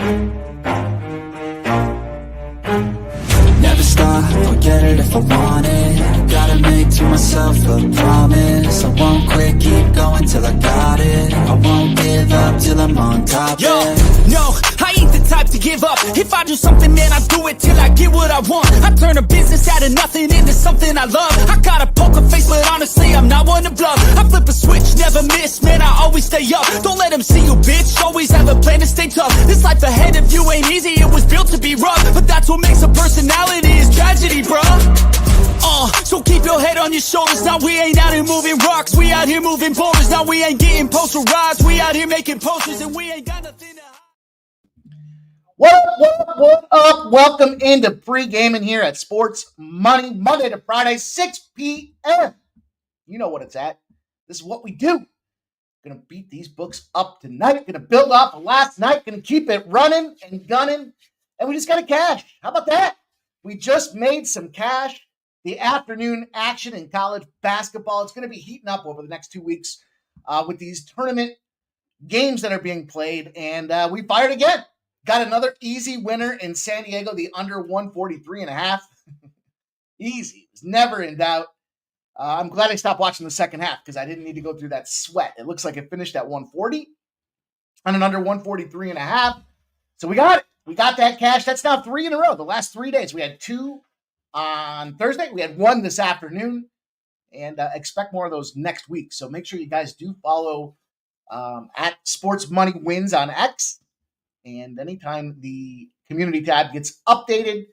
Never stop, I'll get it if I want it. Gotta make to myself a promise. I won't quit, keep going till I got it. I won't give up till I'm on top. Yo, no, I ain't the type to give up. If I do something, man, I do it till I get what I want. I turn a business out of nothing into something I love. I got a poker face, but honestly, I'm not one to bluff. I flip a switch, never miss, man, I always stay up. Don't let them see you, bitch, always have a plan to stay tough. This life ahead of you ain't easy, it was built to be rough. But that's what makes a personality, is tragedy, bruh. So keep your head on your shoulders. Now we ain't out here moving rocks, we out here moving boulders. Now we ain't getting posterized, we out here making posters, and we ain't got nothing to hide. What up? Welcome into Pregaming here at Sports Money, Monday to Friday, 6 p.m. You know what it's at. This is what we do. Gonna beat these books up tonight. Gonna build off of last night. Gonna keep it running and gunning. And we just got to cash. How about that? We just made some cash. The afternoon action in college basketball. It's going to be heating up over the next 2 weeks with these tournament games that are being played. And we fired again. Got another easy winner in San Diego, the under 143.5. Easy. It was never in doubt. I'm glad I stopped watching the second half because I didn't need to go through that sweat. It looks like it finished at 140 and an under 143.5. So we got it. We got that cash. That's now 3 in a row. The last 3 days, we had 2 on Thursday. We had 1 this afternoon, and expect more of those next week. So make sure you guys do follow at Sports Money Wins on X. And anytime the community tab gets updated,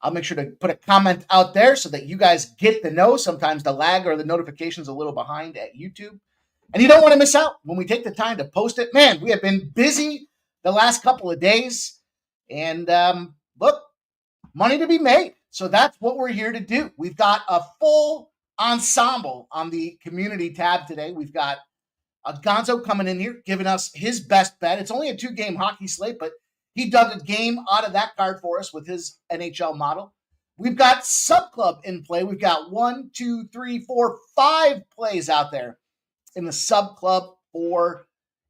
I'll make sure to put a comment out there so that you guys get the know. Sometimes the lag or the notification's a little behind at YouTube. And you don't want to miss out when we take the time to post it. Man, we have been busy the last couple of days. And look, money to be made. So that's what we're here to do. We've got a full ensemble on the community tab today. We've got Gonzo coming in here, giving us his best bet. It's only a 2-game hockey slate, but he dug a game out of that card for us with his NHL model. We've got Sub Club in play. We've got 1, 2, 3, 4, 5 plays out there in the Sub Club for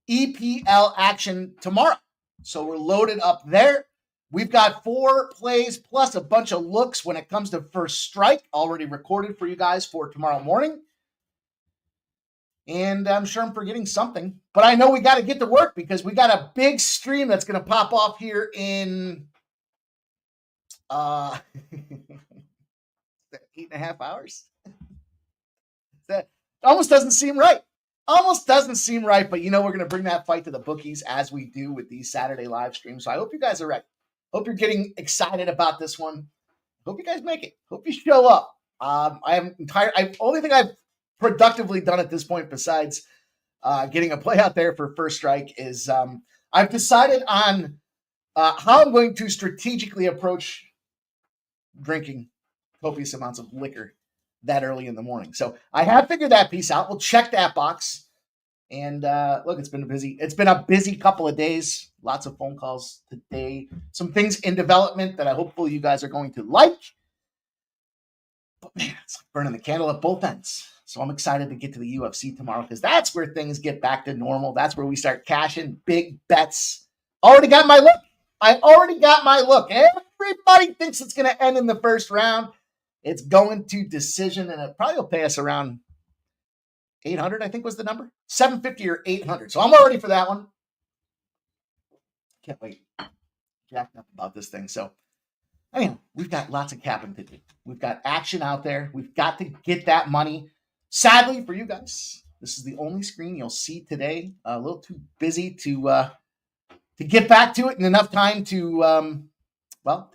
EPL action tomorrow. So we're loaded up there. We've got 4 plays plus a bunch of looks when it comes to First Strike already recorded for you guys for tomorrow morning. And I'm sure I'm forgetting something, but I know we got to get to work because we got a big stream that's going to pop off here in 8.5 hours. That almost doesn't seem right. But you know, we're going to bring that fight to the bookies as we do with these Saturday live streams. So I hope you guys are ready. Hope you're getting excited about this one. Hope you guys make it. Hope you show up. Only thing I've productively done at this point besides getting a play out there for First Strike is I've decided on how I'm going to strategically approach drinking copious amounts of liquor that early in the morning. So I have figured that piece out. We'll check that box. And look, it's been a busy couple of days. Lots of phone calls today. Some things in development that I hopefully you guys are going to like. But man, it's like burning the candle at both ends. So I'm excited to get to the UFC tomorrow because that's where things get back to normal. That's where we start cashing big bets. Already got my look. Everybody thinks it's going to end in the first round. It's going to decision, and it probably will pay us around 800, I think was the number. 750 or 800. So I'm all ready for that one. Can't wait. Jacked up about this thing. So, anyway, we've got lots of capping to do. We've got action out there. We've got to get that money. Sadly for you guys, this is the only screen you'll see today. A little too busy to get back to it in enough time to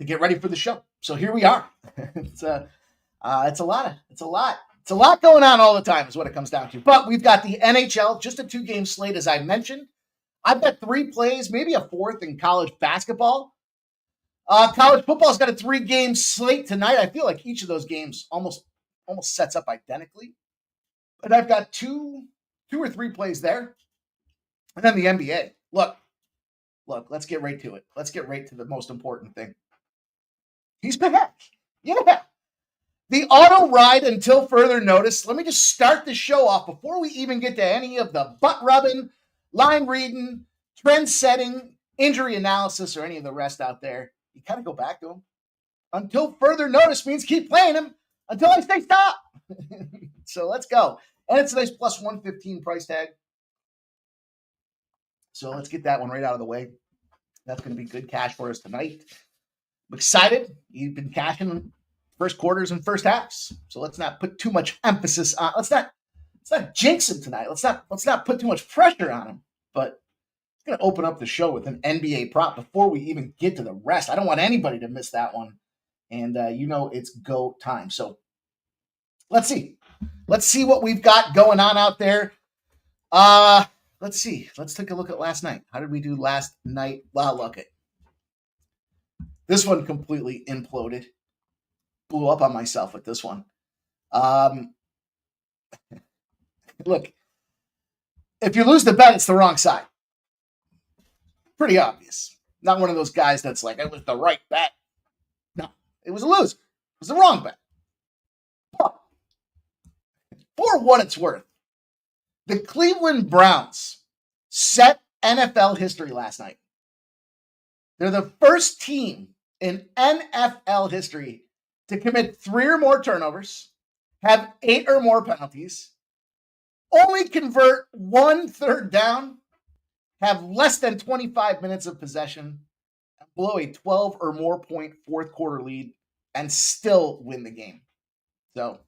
get ready for the show. So here we are. It's a lot going on all the time is what it comes down to. But we've got the NHL, just a 2-game slate, as I mentioned. I've got 3 plays, maybe a 4th in college basketball. College football's got a 3-game slate tonight. I feel like each of those games almost sets up identically. But I've got 2 or 3 plays there. And then the NBA. Look, let's get right to it. Let's get right to the most important thing. He's back. Yeah. The auto ride until further notice. Let me just start the show off before we even get to any of the butt rubbing, line reading, trend setting, injury analysis or any of the rest out there, you kind of go back to him. Until further notice means keep playing him until I say stop. So let's go. And it's a nice plus 115 price tag. So let's get that one right out of the way. That's going to be good cash for us tonight. I'm excited. You've been cashing first quarters and first halves. So let's not put too much emphasis on. Let's not jinx him tonight. Let's not put too much pressure on him. But I'm going to open up the show with an NBA prop before we even get to the rest. I don't want anybody to miss that one. And it's go time. So let's see. Let's see what we've got going on out there. Let's see. Let's take a look at last night. How did we do last night? Well, look it. This one completely imploded. Blew up on myself with this one. Look, if you lose the bet, it's the wrong side. Pretty obvious. Not one of those guys that's like, it was the right bet. No, it was a loser. It was the wrong bet. But for what it's worth, the Cleveland Browns set NFL history last night. They're the first team in NFL history to commit 3 or more turnovers, have 8 or more penalties, only convert 1 third down, have less than 25 minutes of possession, blow a 12 or more point fourth quarter lead, and still win the game. So,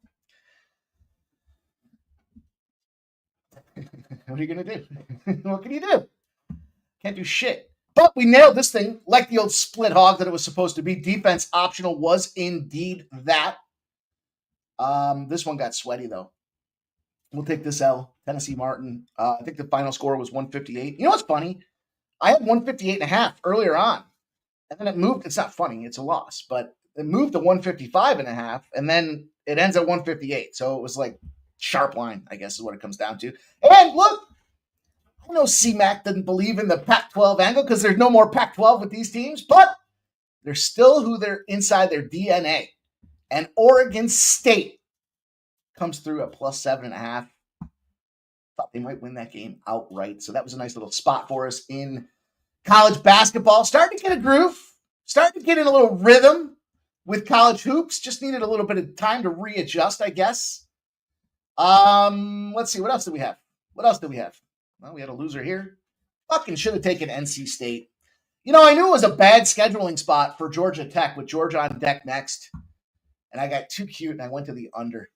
what are you going to do? What can you do? Can't do shit. But we nailed this thing like the old split hog that it was supposed to be. Defense optional was indeed that. This one got sweaty, though. We'll take this L. Tennessee Martin. I think the final score was 158. You know what's funny? I had 158.5 earlier on. And then it moved. It's not funny. It's a loss. But it moved to 155.5. And then it ends at 158. So it was like sharp line, I guess is what it comes down to. And look, I know C-Mac didn't believe in the Pac-12 angle because there's no more Pac-12 with these teams, but they're still who they're inside their DNA. And Oregon State comes through at plus 7.5. Thought they might win that game outright. So that was a nice little spot for us in college basketball. Starting to get a groove, starting to get in a little rhythm with college hoops. Just needed a little bit of time to readjust, I guess. Let's see. What else do we have? Well, we had a loser here. Fucking should have taken NC State. You know, I knew it was a bad scheduling spot for Georgia Tech with Georgia on deck next. And I got too cute and I went to the under.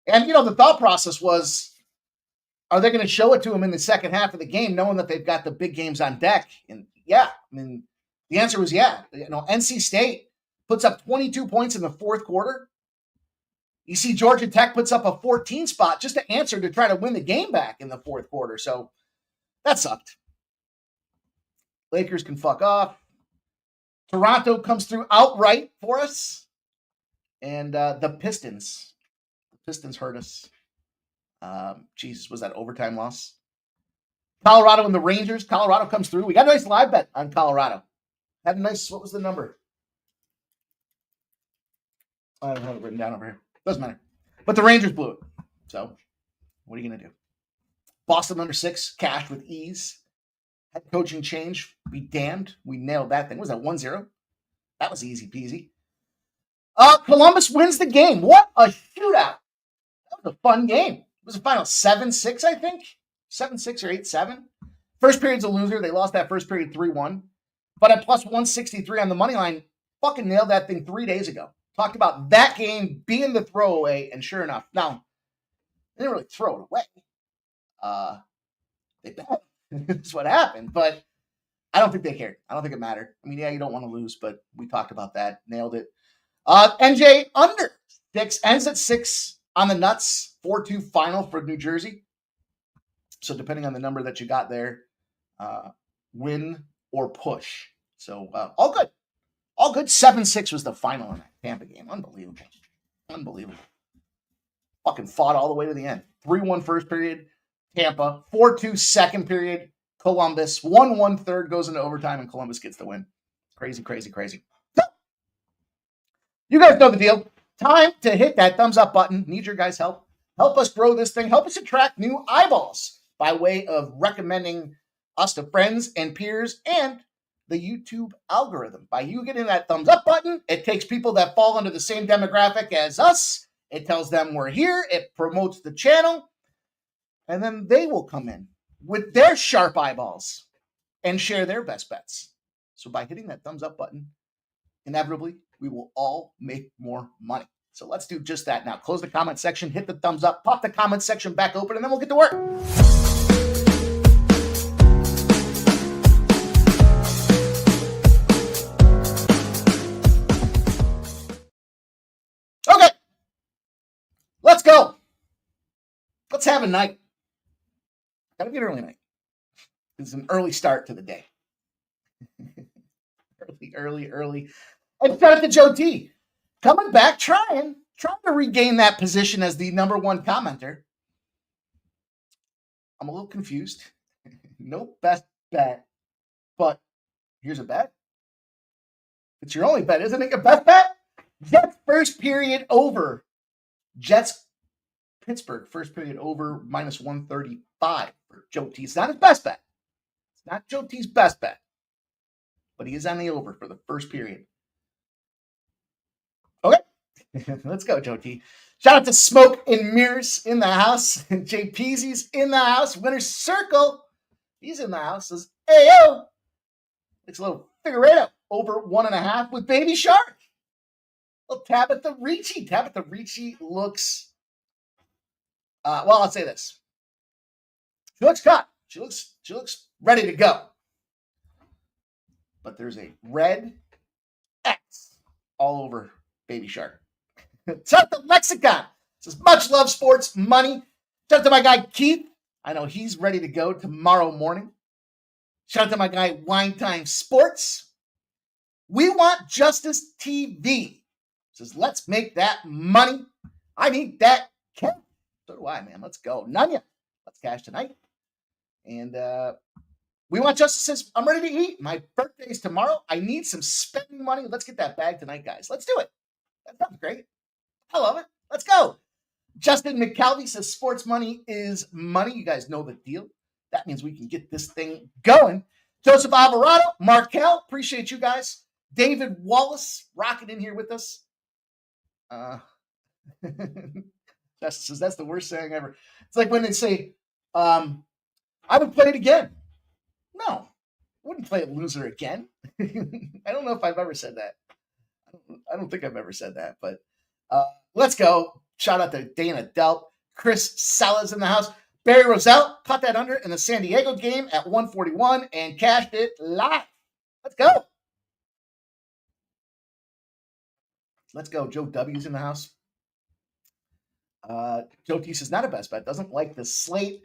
And, the thought process was, are they going to show it to them in the second half of the game, knowing that they've got the big games on deck? And yeah, the answer was yeah. NC State puts up 22 points in the fourth quarter. You see Georgia Tech puts up a 14 spot just to answer to try to win the game back in the fourth quarter. So that sucked. Lakers can fuck off. Toronto comes through outright for us. And the Pistons. Hurt us. Jesus, was that overtime loss? Colorado and the Rangers. Colorado comes through. We got a nice live bet on Colorado. Had a nice, what was the number? I don't have it written down over here. Doesn't matter. But the Rangers blew it. So, what are you going to do? Boston under 6, cash with ease. Head coaching change, be damned. We nailed that thing. What was that, 1-0? That was easy peasy. Columbus wins the game. What a shootout. That was a fun game. It was a final 7-6, I think. 7-6 or 8-7. First period's a loser. They lost that first period 3-1. But at plus 163 on the money line, fucking nailed that thing 3 days ago. Talked about that game being the throwaway, and sure enough, now, they didn't really throw it away. They bet. That's what happened, but I don't think they cared. I don't think it mattered. I mean, yeah, you don't want to lose, but we talked about that. Nailed it. NJ under 6, ends at 6 on the nuts. 4-2 final for New Jersey. So depending on the number that you got there, win or push. So all good. All good. 7-6 was the final in that Tampa game. Unbelievable. Fucking fought all the way to the end. 3-1 first period, Tampa. 4-2 second period, Columbus. 1-1 third goes into overtime, and Columbus gets the win. Crazy. So, you guys know the deal. Time to hit that thumbs up button. Need your guys' help. Help us grow this thing. Help us attract new eyeballs by way of recommending us to friends and peers, and the YouTube algorithm. By you getting that thumbs up button, it takes people that fall under the same demographic as us. It tells them we're here. It promotes the channel. And then they will come in with their sharp eyeballs and share their best bets. So by hitting that thumbs up button, inevitably, we will all make more money. So let's do just that now. Close the comment section, hit the thumbs up, pop the comment section back open, and then we'll get to work. Okay, let's go. Let's have a night. Gotta be an early night. It's an early start to the day. early. And shout out to Joe T. Coming back, trying to regain that position as the number one commenter. I'm a little confused. No best bet, but here's a bet. It's your only bet, isn't it? Your best bet? Jets first period over. Jets Pittsburgh first period over minus 135 for Joe T. It's not his best bet. It's not Joe T's best bet, but he is on the over for the first period. Okay, let's go, Joe T. Shout out to Smoke and Mirrors in the house. Jay Peasy's in the house. Winner's Circle, he's in the house. Says, Ayo. It's a little Figueredo over 1.5 with Baby Shark. Well, Tabitha Ricci. Tabitha Ricci looks, well, I'll say this. She looks cut. She looks ready to go. But there's a red X all over Baby Shark. Shout out to Lexicon. Says, much love, sports, money. Shout out to my guy, Keith. I know he's ready to go tomorrow morning. Shout out to my guy, Wine Time Sports. We want Justice TV. Says, let's make that money. I need that cash. So do I, man. Let's go. Nanya. Let's cash tonight. And we want Justice. Says, I'm ready to eat. My birthday's tomorrow. I need some spending money. Let's get that bag tonight, guys. Let's do it. That sounds great. I love it. Let's go. Justin McCalvey says, sports money is money. You guys know the deal. That means we can get this thing going. Joseph Alvarado, Markel, appreciate you guys. David Wallace, rocking in here with us. Justin says, that's the worst saying ever. It's like when they say, I would play it again. No, I wouldn't play it loser again. I don't know if I've ever said that. I don't think I've ever said that, but let's go. Shout out to Dana Delp. Chris Salas in the house. Barry Roselle caught that under in the San Diego game at 141 and cashed it live. Let's go. Let's go. Joe W's in the house. Joe T says, not a best bet. Doesn't like the slate.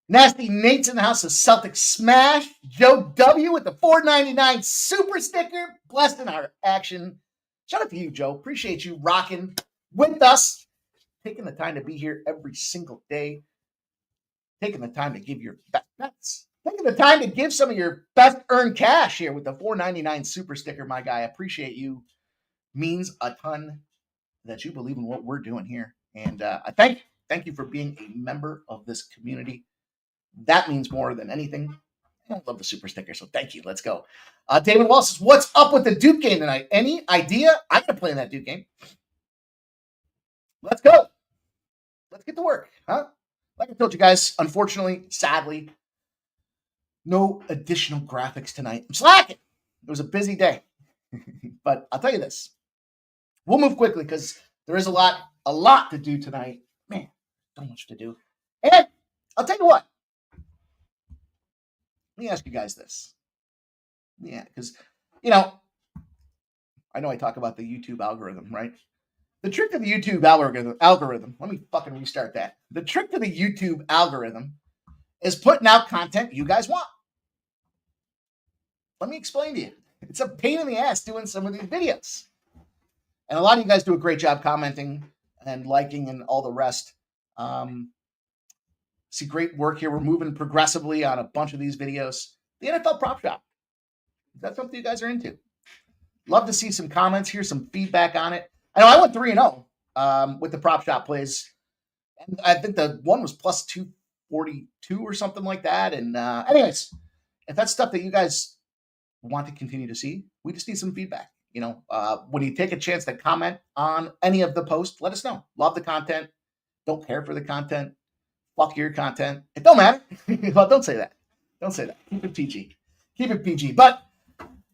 Nasty Nate's in the house. The Celtics smash. Joe W with the $4.99 super sticker. Blessed in our action. Shout out to you, Joe. Appreciate you rocking with us. Taking the time to be here every single day. Taking the time to give your best bets. Taking the time to give some of your best earned cash here with the $4.99 super sticker, my guy. I appreciate you. Means a ton that you believe in what we're doing here. And I thank you for being a member of this community. That means more than anything. I love the super sticker, so thank you. Let's go. David Wallace says, what's up with the Duke game tonight? Any idea? I'm going to play in that Duke game. Let's go. Let's get to work, huh? Like I told you guys, unfortunately, sadly, no additional graphics tonight. I'm slacking. It was a busy day. But I'll tell you this. We'll move quickly because there is a lot to do tonight. Man, so much to do. And I'll tell you what. Let me ask you guys this. Yeah, because, I know I talk about the YouTube algorithm, right? The trick to the YouTube algorithm, let me fucking restart that. The trick to the YouTube algorithm is putting out content you guys want. Let me explain to you. It's a pain in the ass doing some of these videos. And a lot of you guys do a great job commenting and liking and all the rest. See great work here. We're moving progressively on a bunch of these videos. The NFL Prop Shop. That's something you guys are into. Love to see some comments here, some feedback on it. I know I went 3-0 with the Prop Shop plays. And I think the one was plus 242 or something like that. And anyways, if that's stuff that you guys want to continue to see, we just need some feedback. When you take a chance to comment on any of the posts, let us know. Love the content. Don't care for the content. Fuck your content. It don't matter. Well, don't say that. Don't say that. Keep it PG. Keep it PG. But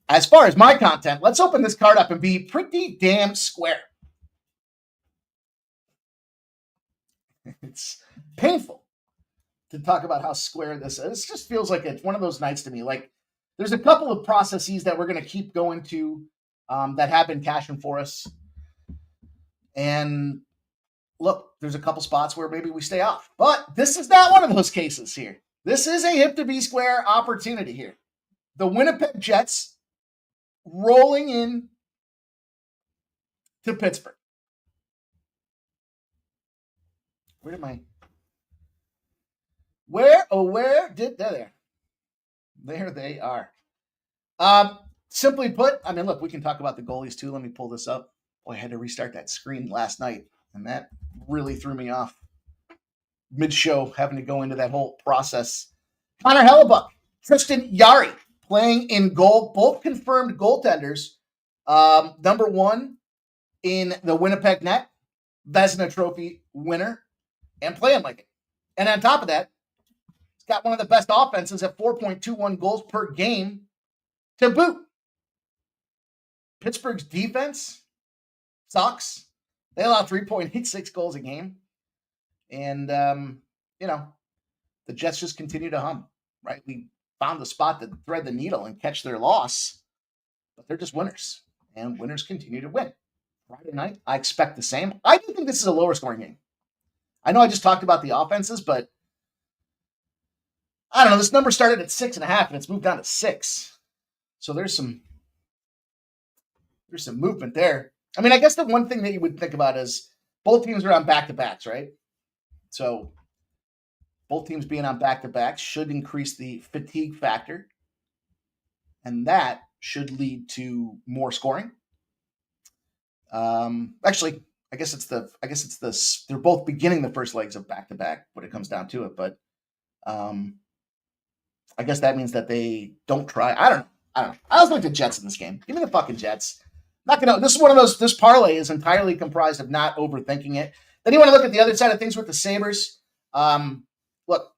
as far as my content, let's open this card up and be pretty damn square. It's painful to talk about how square this is. It just feels like it's one of those nights to me. Like, there's a couple of processes that we're going to keep going to that have been cashing for us. And look, there's a couple spots where maybe we stay off. But this is not one of those cases here. This is a hip to be square opportunity here. The Winnipeg Jets rolling in to Pittsburgh. Where did there? There they are. Simply put, I mean, look, we can talk about the goalies too. Let me pull this up. Boy, I had to restart that screen last night, and that really threw me off mid-show, having to go into that whole process. Connor Hellebuck, Tristan Yari playing in goal, both confirmed goaltenders. Number one in the Winnipeg net, Vezina Trophy winner, and playing like it. And on top of that, he's got one of the best offenses at 4.21 goals per game to boot. Pittsburgh's defense sucks. They allow 3.86 goals a game. And, the Jets just continue to hum, right? We found the spot to thread the needle and catch their loss, but they're just winners, and winners continue to win. Friday night, I expect the same. I do think this is a lower scoring game. I know I just talked about the offenses, but I don't know. This number started at 6.5 and it's moved down to 6. So there's some movement there. I mean, I guess the one thing that you would think about is both teams are on back-to-backs, right? So both teams being on back-to-backs should increase the fatigue factor, and that should lead to more scoring. Actually, I guess they're both beginning the first legs of back-to-back when it comes down to it, but I guess that means that they don't try. I don't know. I also like the Jets in this game. Give me the fucking Jets. This is one of those, this parlay is entirely comprised of not overthinking it. Then you want to look at the other side of things with the Sabres. Look,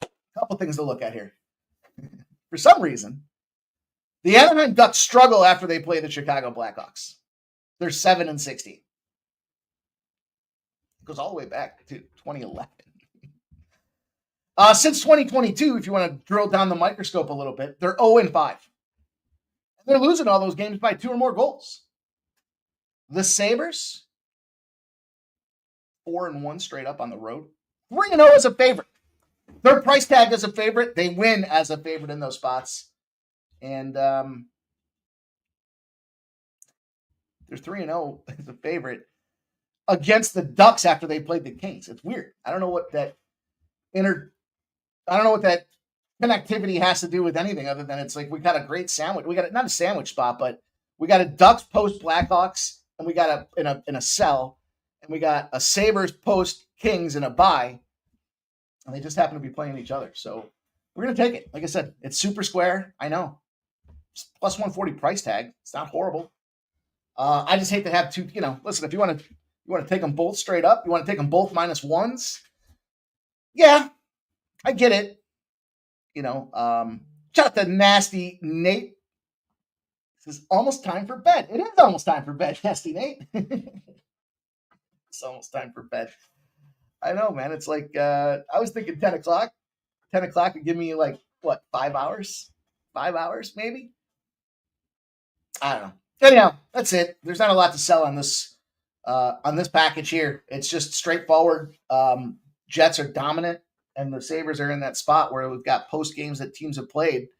a couple things to look at here. For some reason, the Anaheim Ducks struggle after they play the Chicago Blackhawks. They're 7-16. It goes all the way back to 2011. Since 2022, if you want to drill down the microscope a little bit, they're 0-5. They're losing all those games by 2 or more goals. The Sabres, 4-1 straight up on the road. 3-0 as a favorite. Their price tag as a favorite. They win as a favorite in those spots. And they're 3-0 as a favorite against the Ducks after they played the Kings. It's weird. I don't know what that connectivity has to do with anything other than it's like we got a great sandwich. We got not a sandwich spot, but we got a Ducks post Blackhawks, and we got in a cell, and we got a Sabres post Kings in a bye, and they just happen to be playing each other. So we're gonna take it. Like I said, it's super square. I know, it's plus 140 price tag. It's not horrible. I just hate to have two. Listen, if you want to take them both straight up, you want to take them both -1s. Yeah, I get it. Shout out to Nasty Nate. This is almost time for bed. It is almost time for bed, Nasty Nate. It's almost time for bed. I know, man. It's like, I was thinking 10 o'clock. 10 o'clock would give me 5 hours? 5 hours, maybe? I don't know. Anyhow, that's it. There's not a lot to sell on this package here. It's just straightforward. Jets are dominant. And the Sabres are in that spot where we've got post games that teams have played.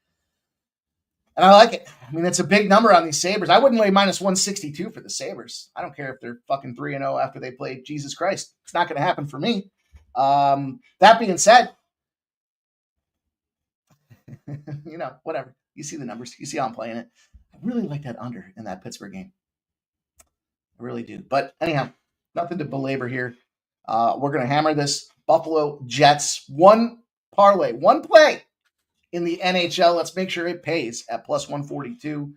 And I like it. I mean, it's a big number on these Sabres. I wouldn't lay -162 for the Sabres. I don't care if they're fucking 3-0 after they play Jesus Christ. It's not going to happen for me. That being said, whatever. You see the numbers. You see how I'm playing it. I really like that under in that Pittsburgh game. I really do. But anyhow, nothing to belabor here. We're going to hammer this Buffalo Jets. One parlay, one play in the NHL. Let's make sure it pays at plus 142.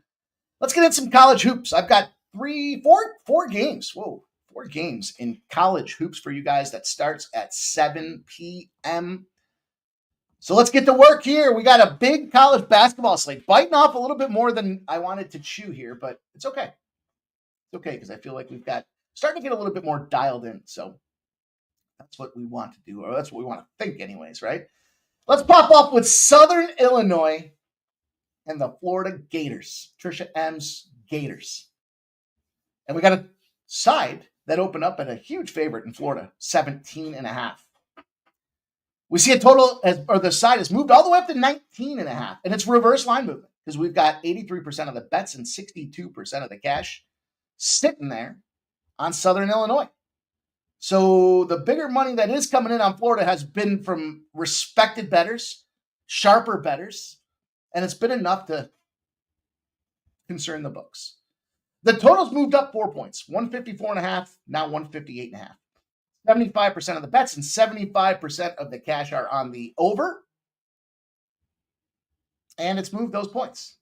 Let's get in some college hoops. I've got four games. Whoa, 4 games in college hoops for you guys that starts at 7 p.m. So let's get to work here. We got a big college basketball slate, biting off a little bit more than I wanted to chew here, but it's okay. It's okay because I feel like we've got starting to get a little bit more dialed in. So that's what we want to do, or that's what we want to think anyways, right? Let's pop off with Southern Illinois and the Florida Gators. Trisha M's Gators. And we got a side that opened up at a huge favorite in Florida, 17.5. We see a total, or the side has moved all the way up to 19.5. And it's reverse line movement because we've got 83% of the bets and 62% of the cash sitting there on Southern Illinois. So the bigger money that is coming in on Florida has been from respected bettors, sharper bettors, and it's been enough to concern the books. The total's moved up 4 points, 154.5, now 158.5. 75% of the bets and 75% of the cash are on the over. And it's moved those points.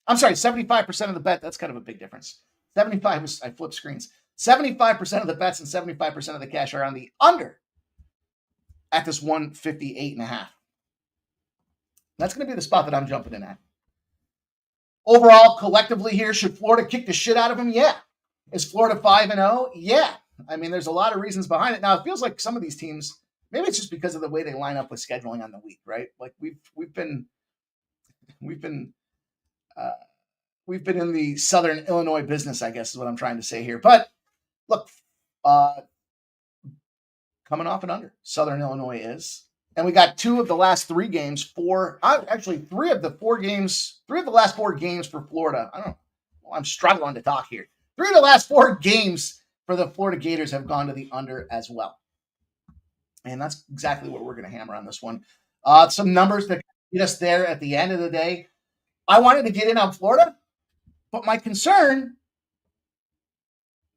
I'm sorry, 75% of the bet. That's kind of a big difference. 75, I flipped screens. 75% of the bets and 75% of the cash are on the under at this 158.5. That's going to be the spot that I'm jumping in at. Overall, collectively here, should Florida kick the shit out of them? Yeah. Is Florida 5-0? Yeah. I mean, there's a lot of reasons behind it. Now, it feels like some of these teams, maybe it's just because of the way they line up with scheduling on the week, right? Like we've been in the Southern Illinois business, I guess is what I'm trying to say here. But look, coming off and under, Southern Illinois is. And we got 2 of the last 3 games for, actually 3 of the last 4 games for Florida. I don't know. Well, I'm struggling to talk here. 3 of the last 4 games for the Florida Gators have gone to the under as well. And that's exactly what we're going to hammer on this one. Some numbers that get us there at the end of the day. I wanted to get in on Florida, but my concern,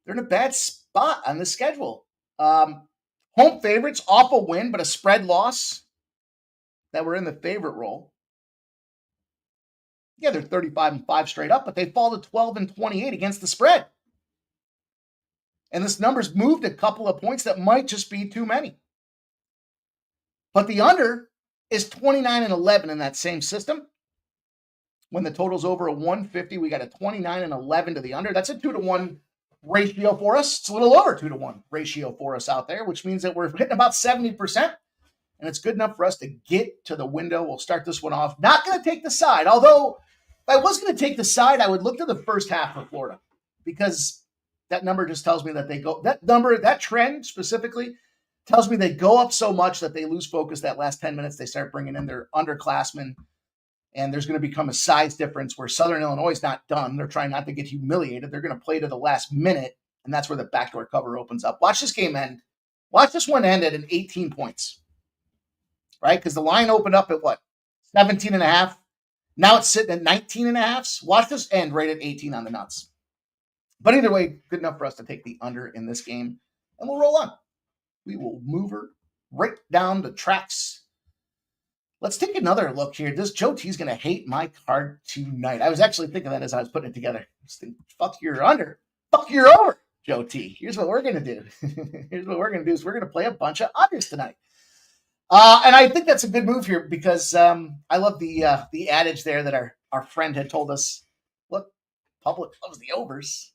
they're in a bad spot on the schedule. Home favorites off a win, but a spread loss that were in the favorite role. Yeah, they're 35-5 straight up, but they fall to 12-28 against the spread. And this number's moved a couple of points that might just be too many. But the under is 29-11 in that same system. When the total's over a 150, we got a 29-11 to the under. That's a 2-to-1 ratio for us. It's a little over 2-to-1 ratio for us out there, which means that we're hitting about 70%. And it's good enough for us to get to the window. We'll start this one off. Not going to take the side. Although, if I was going to take the side, I would look to the first half for Florida. Because that number just tells me that they go, that trend specifically tells me they go up so much that they lose focus that last 10 minutes. They start bringing in their underclassmen. And there's going to become a size difference where Southern Illinois is not done. They're trying not to get humiliated. They're going to play to the last minute, and that's where the backdoor cover opens up. Watch this game end. Watch this one end at an 18 points, right? Because the line opened up at what? 17.5. Now it's sitting at 19.5. Watch this end right at 18 on the nuts. But either way, good enough for us to take the under in this game, and we'll roll on. We will move her right down the tracks. Let's take another look here. This Joe T's going to hate my card tonight. I was actually thinking that as I was putting it together. Just think, fuck your under. Fuck your over, Joe T. Here's what we're going to do. Here's what we're going to do is we're going to play a bunch of unders tonight. And I think that's a good move here because I love the adage there that our friend had told us, look, public loves the overs.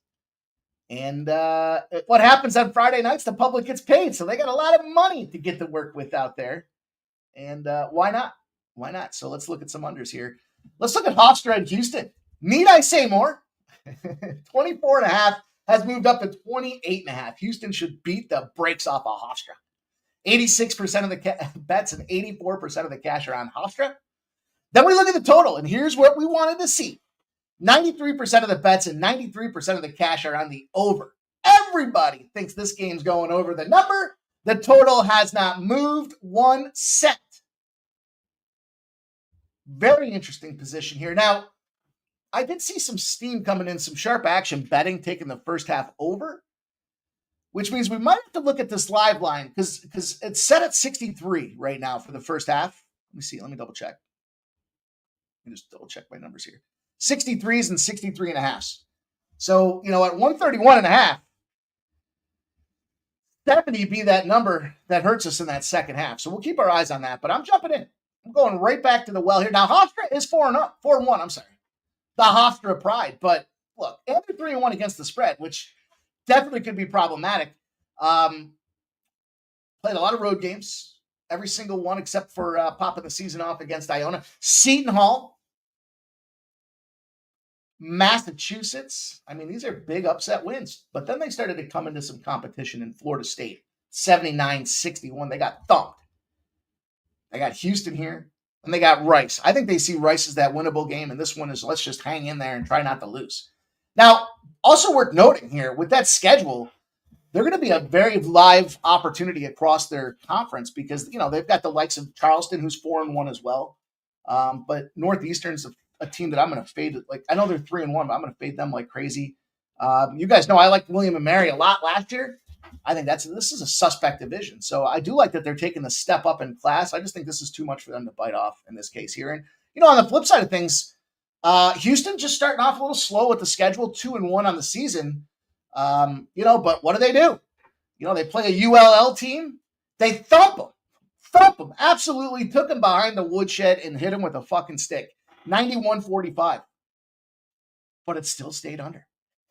And what happens on Friday nights, the public gets paid. So they got a lot of money to get to work with out there. And why not? Why not? So let's look at some unders here. Let's look at Hofstra and Houston. Need I say more? 24.5 has moved up to 28.5. Houston should beat the brakes off of Hofstra. 86% of the bets and 84% of the cash are on Hofstra. Then we look at the total, and here's what we wanted to see. 93% of the bets and 93% of the cash are on the over. Everybody thinks this game's going over the number. The total has not moved 1 cent. Very interesting position here. Now, I did see some steam coming in, some sharp action betting, taking the first half over, which means we might have to look at this live line because it's set at 63 right now for the first half. Let me see. Let me double check. Let me just double check my numbers here. 63s and 63 and a halves. So, at 131 and a half, 70 be that number that hurts us in that second half. So we'll keep our eyes on that. But I'm jumping in. I'm going right back to the well here. Now, Hofstra is 4-1. I'm sorry. The Hofstra pride. But look, they're 3-1 against the spread, which definitely could be problematic. Played a lot of road games. Every single one except for popping the season off against Iona. Seton Hall. Massachusetts. I mean, these are big upset wins. But then they started to come into some competition in Florida State. 79-61. They got thumped. They got Houston here. And they got Rice. I think they see Rice as that winnable game. And this one is let's just hang in there and try not to lose. Now, also worth noting here, with that schedule, they're going to be a very live opportunity across their conference because, they've got the likes of Charleston, who's 4-1 as well. But Northeastern's a team that I'm going to fade. Like, I know they're 3-1, but I'm going to fade them like crazy. You guys know I liked William and Mary a lot last year. I think this is a suspect division. So I do like that they're taking the step up in class. I just think this is too much for them to bite off in this case here. And, on the flip side of things, Houston just starting off a little slow with the schedule, 2-1 on the season. But what do? They play a ULL team. They thump them, absolutely took them behind the woodshed and hit them with a fucking stick. 91-45. But it still stayed under.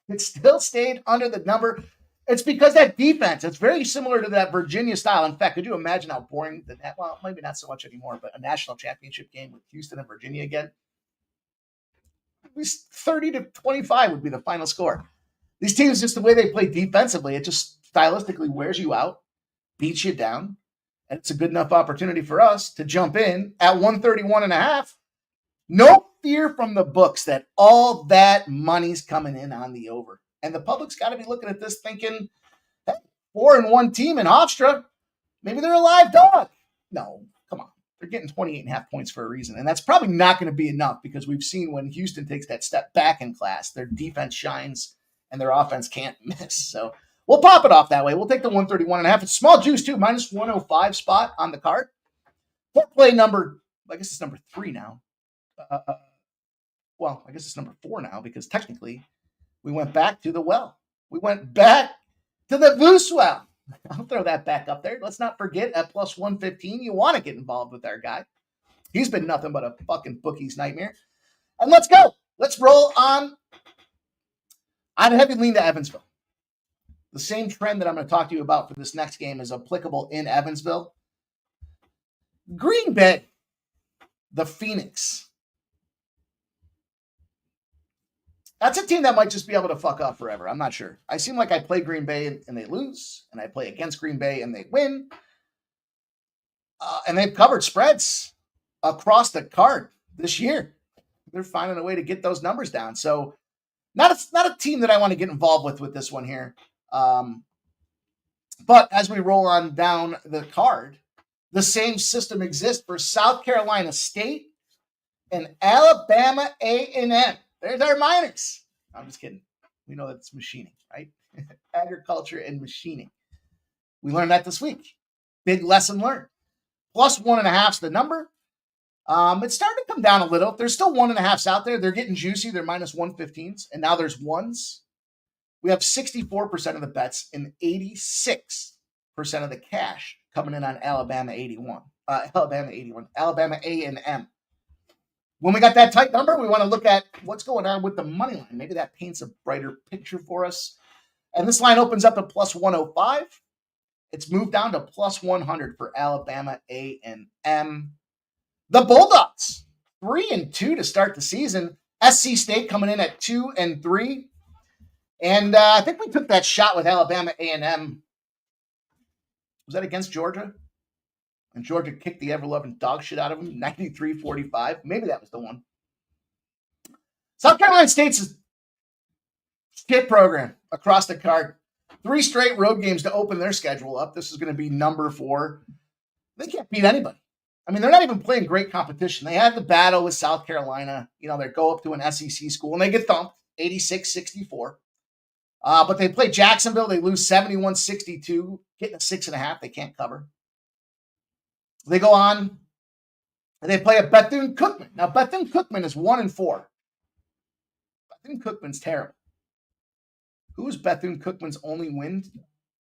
It still stayed under the number. It's because that defense, it's very similar to that Virginia style. In fact, could you imagine how boring well, maybe not so much anymore, but a national championship game with Houston and Virginia again? At least 30-25 would be the final score. These teams, just the way they play defensively, it just stylistically wears you out, beats you down, and it's a good enough opportunity for us to jump in at 131 and a half. No fear from the books that all that money's coming in on the over. And the public's got to be looking at this thinking, hey, 4-1 team in Hofstra, maybe they're a live dog. No, come on. They're getting 28.5 points for a reason. And that's probably not going to be enough because we've seen when Houston takes that step back in class, their defense shines and their offense can't miss. So we'll pop it off that way. We'll take the 131.5. It's small juice too, minus 105 spot on the card. Play number, I guess it's number 3 now. I guess it's number 4 now because technically we went back to the well. We went back to the Voos well. I'll throw that back up there. Let's not forget at plus 115, you want to get involved with our guy. He's been nothing but a fucking bookie's nightmare. And let's go. Let's roll on. I'd heavy lean to Evansville. The same trend that I'm going to talk to you about for this next game is applicable in Evansville. Green Bay, the Phoenix. That's a team that might just be able to fuck off forever. I'm not sure. I seem like I play Green Bay and they lose, and I play against Green Bay and they win. And they've covered spreads across the card this year. They're finding a way to get those numbers down. So not a team that I want to get involved with this one here. But as we roll on down the card, the same system exists for South Carolina State and Alabama A&M. There's our minors. I'm just kidding. We know that it's machining, right? Agriculture and machining. We learned that this week. Big lesson learned. Plus 1.5 is the number. It's starting to come down a little. There's still 1.5s out there. They're getting juicy. They're minus 115s. And now there's ones. We have 64% of the bets and 86% of the cash coming in on Alabama 81. Alabama A&M. When we got that tight number, we want to look at what's going on with the money line. Maybe that paints a brighter picture for us. And this line opens up at plus 105. It's moved down to plus 100 for Alabama A&M. The Bulldogs, 3-2 to start the season. SC State coming in at 2-3. And I think we took that shot with Alabama A&M. Was that against Georgia? And Georgia kicked the ever-loving dog shit out of them, 93-45. Maybe that was the one. South Carolina State's a skip program across the card. 3 straight road games to open their schedule up. This is going to be number 4. They can't beat anybody. I mean, they're not even playing great competition. They had the battle with South Carolina. You know, they go up to an SEC school, and they get thumped, 86-64. But they play Jacksonville. They lose 71-62, getting a 6.5. They can't cover. They go on And they play a Bethune-Cookman. Now, Bethune-Cookman is 1-4. Bethune-Cookman's terrible. Who is Bethune-Cookman's only win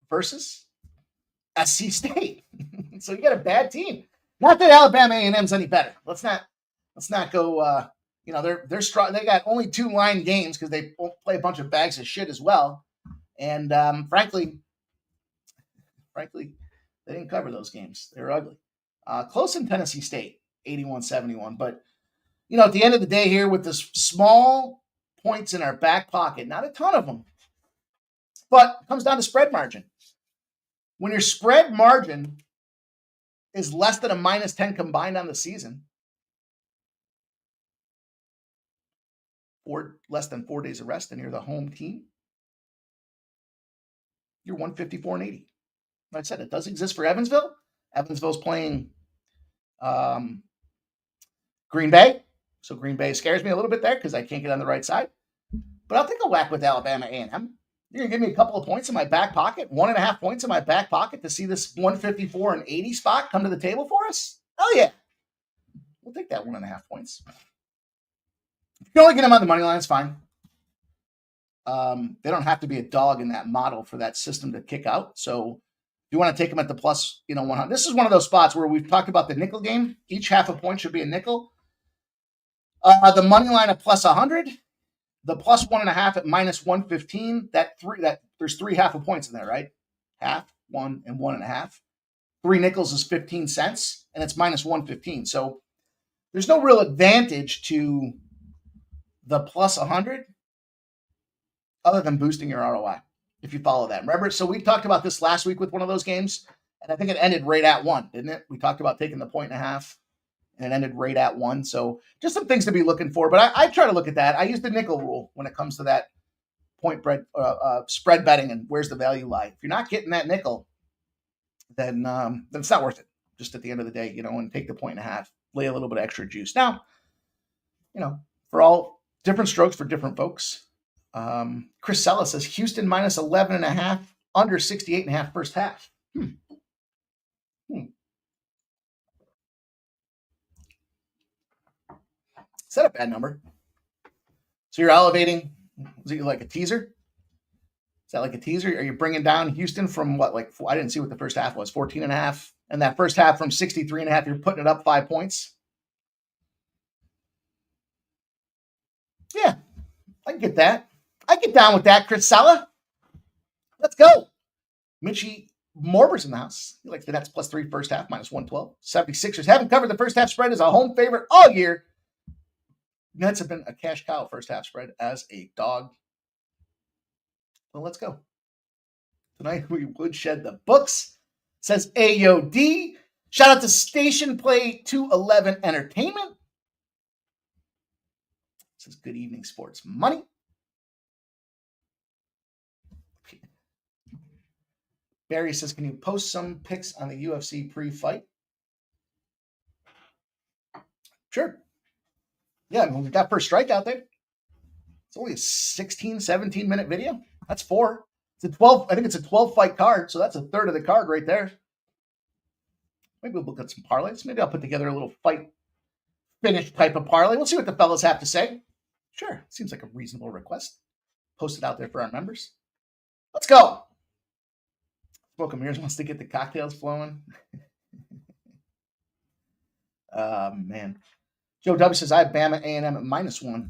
versus? SC State. So you got a bad team. Not that Alabama A&M's any better. Let's not go. They're strong. They got only 2 line games because they play a bunch of bags of shit as well. And frankly, they didn't cover those games. They're ugly. Close in Tennessee State, 81-71. But at the end of the day, here with this small points in our back pocket, not a ton of them, but it comes down to spread margin. When your spread margin is less than a -10 combined on the season, or less than 4 days of rest, and you're the home team, you're 154-80. Like I said, it does exist for Evansville. Evansville's playing Green Bay. So Green Bay scares me a little bit there because I can't get on the right side. But I'll take a whack with Alabama A&M. You're going to give me a couple of points in my back pocket, 1.5 points in my back pocket to see this 154-80 spot come to the table for us? Hell yeah. We'll take that 1.5 points. If you can only get them on the money line, it's fine. They don't have to be a dog in that model for that system to kick out. So if you want to take them at the plus, 100. This is one of those spots where we've talked about the nickel game. Each half a point should be a nickel. The money line at plus 100. The plus 1.5 at -115. There's 3 half a points in there, right? Half, 1, and 1.5. 3 nickels is 15 cents, and it's -115. So there's no real advantage to the plus 100 other than boosting your ROI if you follow that. Remember, so we talked about this last week with one of those games, and I think it ended right at 1, didn't it? We talked about taking the 1.5. And it ended right at 1. So just some things to be looking for. But I try to look at that. I use the nickel rule when it comes to that spread betting and where's the value lie. If you're not getting that nickel, then it's not worth it. Just at the end of the day, and take the 1.5, lay a little bit of extra juice. Now, for all different strokes for different folks. Chris Sella says Houston -11.5, under 68.5 first half. Is that a bad number? So you're elevating, is it like a teaser? Is that like a teaser? Are you bringing down Houston from what, I didn't see what the first half was, 14.5? And that first half from 63.5, you're putting it up 5 points? Yeah, I can get that. I get down with that, Chris Sala. Let's go. Mitchie Morber's in the house. He likes the Nets +3 first half, -112. 76ers haven't covered the first half spread as a home favorite all year. Nets have been a cash cow first half spread as a dog. Well, let's go. Tonight we woodshed the books. Says AOD. Shout out to Station Play 211 Entertainment. Says good evening, sports money. Barry says, can you post some pics on the UFC pre-fight? Sure. Yeah, we've got first strike out there. It's only a 16, 17-minute video. That's 4. It's a 12. I think it's a 12-fight card, so that's a third of the card right there. Maybe we'll look at some parlays. Maybe I'll put together a little fight finish type of parlay. We'll see what the fellas have to say. Sure, seems like a reasonable request. Post it out there for our members. Let's go. Smoke Amirs wants to get the cocktails flowing. Man. Joe W says, I have Bama A&M at -1.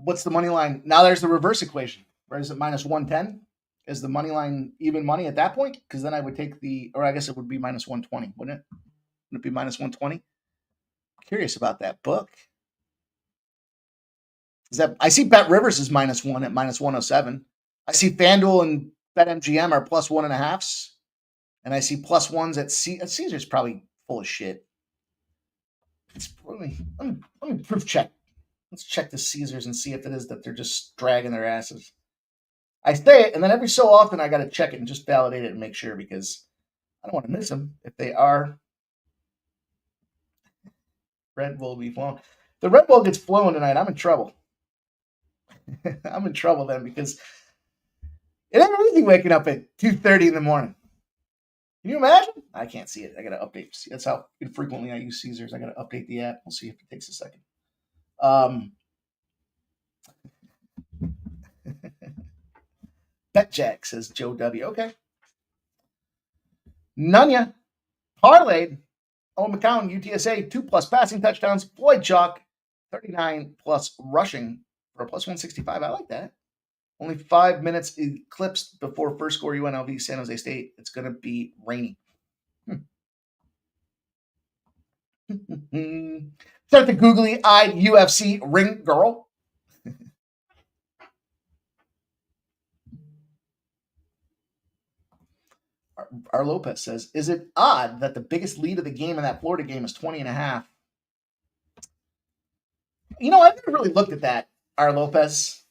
What's the money line? Now there's the reverse equation. Right? Is it -110? Is the money line even money at that point? Because then I would take or I guess it would be -120, wouldn't it? Would it be -120? Curious about that book. I see Bet Rivers is -1 at -107. I see FanDuel and BetMGM are +1.5s. And I see +1s at Caesar's probably full of shit. Let me proof check. Let's check the Caesars and see if it is that they're just dragging their asses. I say it, and then every so often I got to check it and just validate it and make sure because I don't want to miss them if they are. Red Bull be flowing. The Red Bull gets flowing tonight. I'm in trouble. I'm in trouble then because it ain't easy waking up at 2:30 in the morning. Can you imagine? I can't see it. I got to update. That's how infrequently I use Caesars. I got to update the app. We'll see if it takes a second. BetJack, says Joe W. Okay. Nunya parlayed. Owen McCown, UTSA, 2+ passing touchdowns. Floyd Chalk, 39+ rushing for a +165. I like that. Only 5 minutes eclipsed before first score UNLV San Jose State. It's going to be rainy. Start the googly-eyed UFC ring girl. Our Lopez says, is it odd that the biggest lead of the game in that Florida game is 20.5? You know, I've never really looked at that, our Lopez.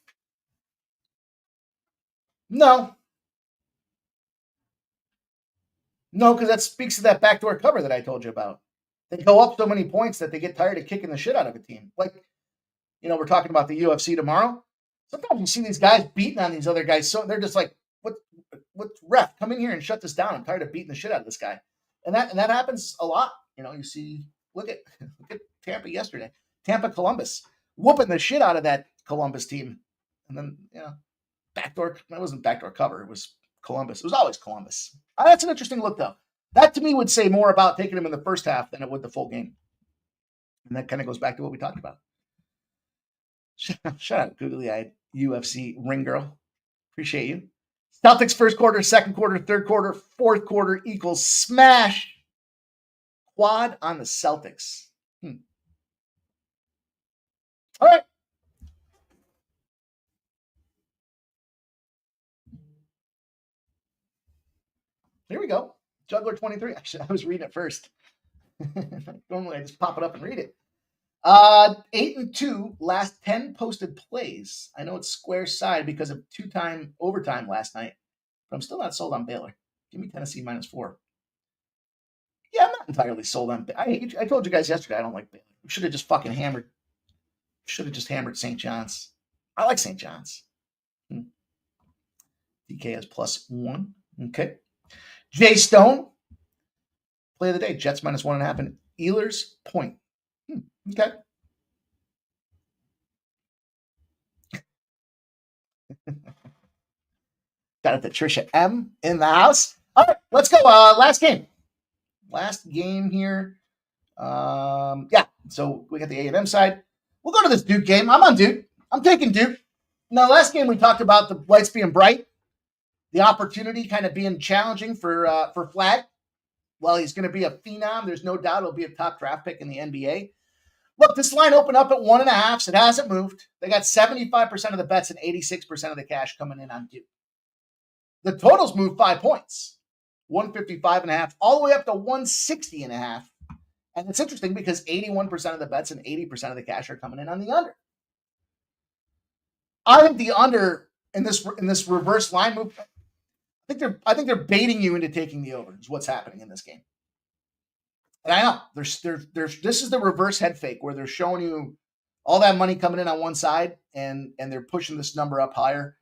No, because that speaks to that backdoor cover that I told you about. They go up so many points that they get tired of kicking the shit out of a team. Like, you know, we're talking about the UFC tomorrow. Sometimes you see these guys beating on these other guys, so they're just like, what ref? Come in here and shut this down. I'm tired of beating the shit out of this guy. And that happens a lot. You know, you see, look at Tampa yesterday. Tampa Columbus whooping the shit out of that Columbus team. And then, you know, backdoor, that wasn't backdoor cover. It was Columbus. It was always Columbus. That's an interesting look, though. That, to me, would say more about taking him in the first half than it would the full game. And that kind of goes back to what we talked about. Shout out, googly-eyed UFC ring girl. Appreciate you. Celtics first quarter, second quarter, third quarter, fourth quarter equals smash. Quad on the Celtics. All right. Here we go. Juggler 23. Actually, I was reading it first. Normally, I just pop it up and read it. 8-2 last 10 posted plays. I know it's square side because of 2-time overtime last night, but I'm still not sold on Baylor. Give me Tennessee -4. Yeah, I'm not entirely sold on. I told you guys yesterday I don't like Baylor. We should have just fucking hammered. Should have just hammered St. John's. I like St. John's. DK has +1. Okay. Jay Stone. Play of the day. Jets -1.5 and Ehlers point. Okay. Got it to Trisha M in the house. All right, let's go. Last game. Last game here. Yeah, so we got the A&M side. We'll go to this Duke game. I'm on Duke. I'm taking Duke. Now, last game we talked about the lights being bright, the opportunity kind of being challenging for Flag. Well, he's going to be a phenom. There's no doubt he'll be a top draft pick in the NBA. Look, this line opened up at 1.5. So it hasn't moved. They got 75% of the bets and 86% of the cash coming in on Duke. The totals moved 5 points, 155.5, all the way up to 160.5. And it's interesting because 81% of the bets and 80% of the cash are coming in on the under. I think the under in this reverse line move. I think they're baiting you into taking the over. Is what's happening in this game. And I know this is the reverse head fake where they're showing you all that money coming in on one side and they're pushing this number up higher.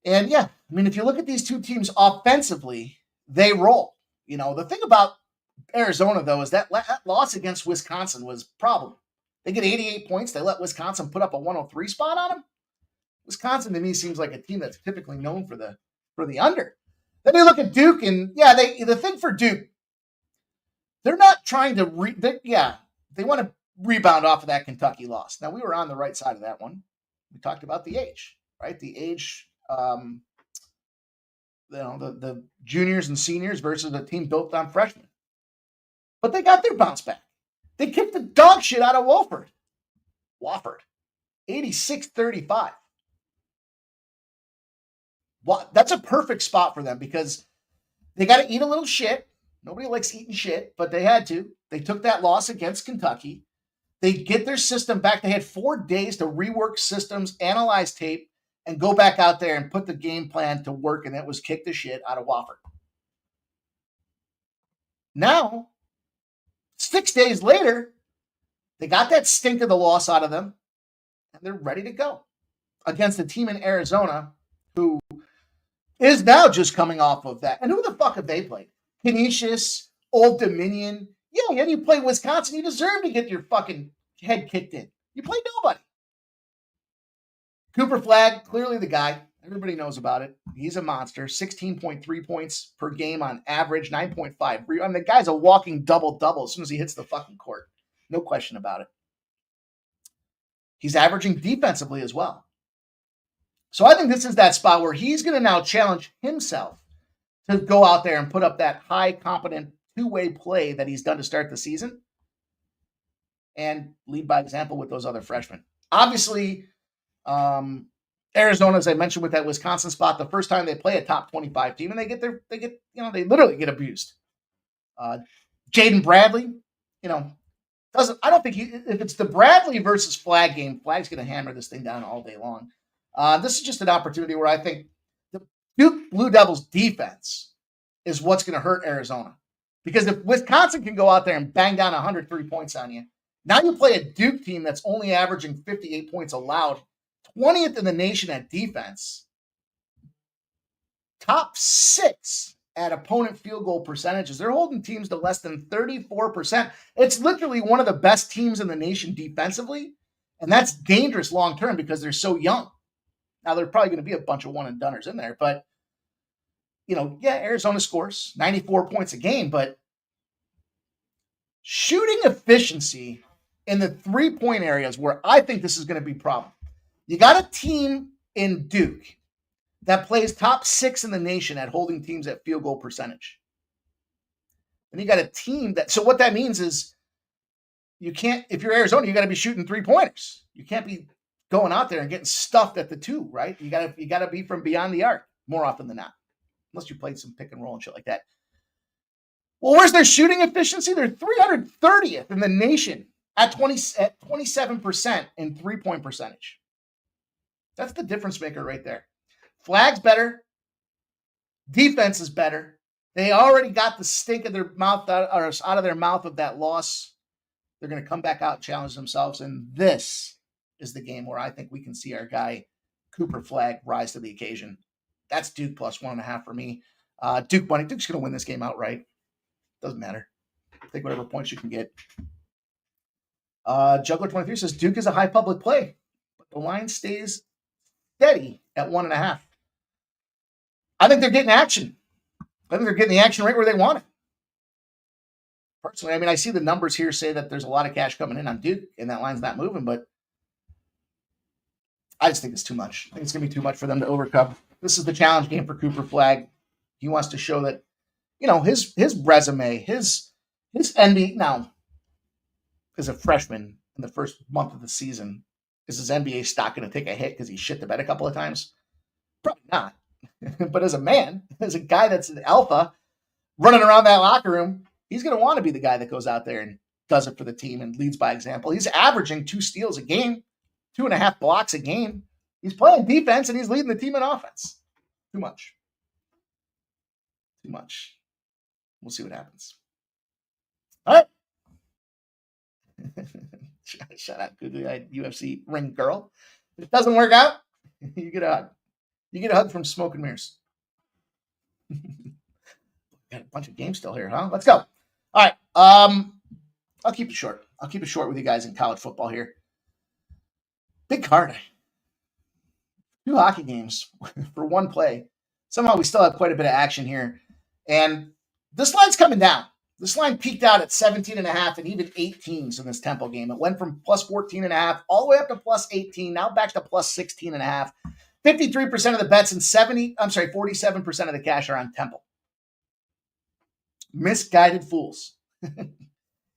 And yeah, I mean, if you look at these two teams offensively, they roll. You know, the thing about Arizona, though, is that loss against Wisconsin was a problem. They get 88 points. They let Wisconsin put up a 103 spot on them. Wisconsin, to me, seems like a team that's typically known for the under. Then you look at Duke, and yeah, the thing for Duke, they're not trying to they want to rebound off of that Kentucky loss. Now, we were on the right side of that one. We talked about the age, right? The age, the juniors and seniors versus a team built on freshmen. But they got their bounce back. They kicked the dog shit out of Wofford. 86-35. Well, that's a perfect spot for them because they got to eat a little shit. Nobody likes eating shit, but they had to. They took that loss against Kentucky. They get their system back. They had 4 days to rework systems, analyze tape, and go back out there and put the game plan to work, and that was kick the shit out of Wofford. Now, 6 days later, they got that stink of the loss out of them, and they're ready to go against a team in Arizona who is now just coming off of that. And who the fuck have they played? Canisius, Old Dominion. Yeah, and you play Wisconsin. You deserve to get your fucking head kicked in. You play nobody. Cooper Flagg, clearly the guy. Everybody knows about it. He's a monster. 16.3 points per game on average, 9.5. I mean, the guy's a walking double-double as soon as he hits the fucking court. No question about it. He's averaging defensively as well. So I think this is that spot where he's going to now challenge himself to go out there and put up that high, competent, two-way play that he's done to start the season and lead by example with those other freshmen. Obviously, Arizona, as I mentioned with that Wisconsin spot, the first time they play a top 25 team and they literally get abused. Jaden Bradley, I don't think if it's the Bradley versus Flagg game, Flagg's going to hammer this thing down all day long. This is just an opportunity where I think the Duke Blue Devils defense is what's going to hurt Arizona. Because if Wisconsin can go out there and bang down 103 points on you, now you play a Duke team that's only averaging 58 points allowed, 20th in the nation at defense, top 6 at opponent field goal percentages. They're holding teams to less than 34%. It's literally one of the best teams in the nation defensively, and that's dangerous long term because they're so young. Now, there's probably going to be a bunch of one-and-doners in there, but, Arizona scores 94 points a game, but shooting efficiency in the three-point areas where I think this is going to be a problem. You got a team in Duke that plays top 6 in the nation at holding teams at field goal percentage. And you got a team so what that means is if you're Arizona, you got to be shooting 3-pointers. You can't be going out there and getting stuffed at the 2, right? You got to be from beyond the arc more often than not, unless you played some pick and roll and shit like that. Well, where's their shooting efficiency? They're 330th in the nation at 27% in 3-point percentage. That's the difference maker right there. Flagg's better. Defense is better. They already got the stink of their mouth out of their mouth of that loss. They're going to come back out and challenge themselves. And this is the game where I think we can see our guy, Cooper Flagg, rise to the occasion. That's Duke plus 1.5 for me. Duke money. Duke's going to win this game outright. Doesn't matter. Take whatever points you can get. Juggler 23 says Duke is a high public play, but the line stays steady at 1.5. I think they're getting action. I think they're getting the action right where they want it. Personally, I see the numbers here say that there's a lot of cash coming in on Duke, and that line's not moving, but I just think it's too much. I think it's going to be too much for them to overcome. This is the challenge game for Cooper Flagg. He wants to show that, his resume, his NBA now, as a freshman in the first month of the season, is his NBA stock going to take a hit because he shit the bed a couple of times? Probably not. But as a man, as a guy that's an alpha running around that locker room, he's going to want to be the guy that goes out there and does it for the team and leads by example. He's averaging 2 steals a game, 2.5 blocks a game. He's playing defense and he's leading the team in offense. Too much. We'll see what happens. All right. Shout out to the UFC ring girl. If it doesn't work out, you get a hug. You get a hug from Smoke and Mirrors. Got a bunch of games still here, huh? Let's go. All right. I'll keep it short. I'll keep it short with you guys in college football here. Big card. 2 hockey games for 1 play. Somehow we still have quite a bit of action here. And this line's coming down. This line peaked out at 17.5 and even 18s in this Temple game. It went from plus 14.5 all the way up to plus 18, now back to plus 16.5. 53% of the bets and 47% of the cash are on Temple. Misguided fools.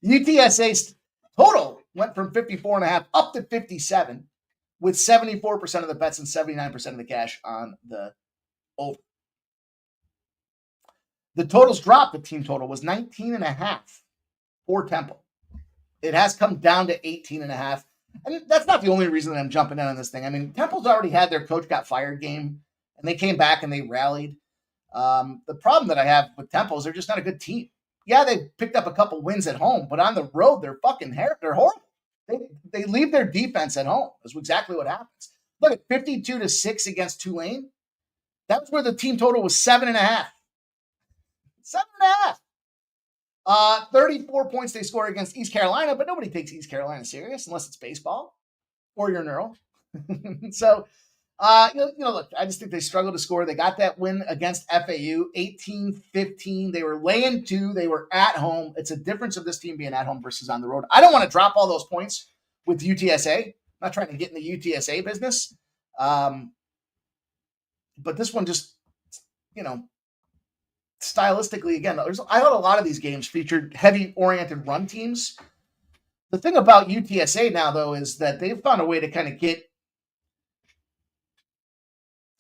UTSA's total went from 54.5 up to 57, with 74% of the bets and 79% of the cash on the over. The totals dropped. The team total was 19.5 for Temple. It has come down to 18.5. And that's not the only reason that I'm jumping in on this thing. Temple's already had their coach got fired game, and they came back and they rallied. The problem that I have with Temple is they're just not a good team. Yeah, they picked up a couple wins at home, but on the road, they're horrible. They leave their defense at home. That's exactly what happens. Look at 52-6 against Tulane. That was where the team total was 7.5. 7.5. 34 points they scored against East Carolina, but nobody takes East Carolina serious unless it's baseball or you're an Earl. So, look, I just think they struggled to score. They got that win against FAU, 18-15. They were laying 2. They were at home. It's a difference of this team being at home versus on the road. I don't want to drop all those points with UTSA. I'm not trying to get in the UTSA business. But this one just, stylistically, again, I thought a lot of these games featured heavy-oriented run teams. The thing about UTSA now, though, is that they've found a way to kind of get,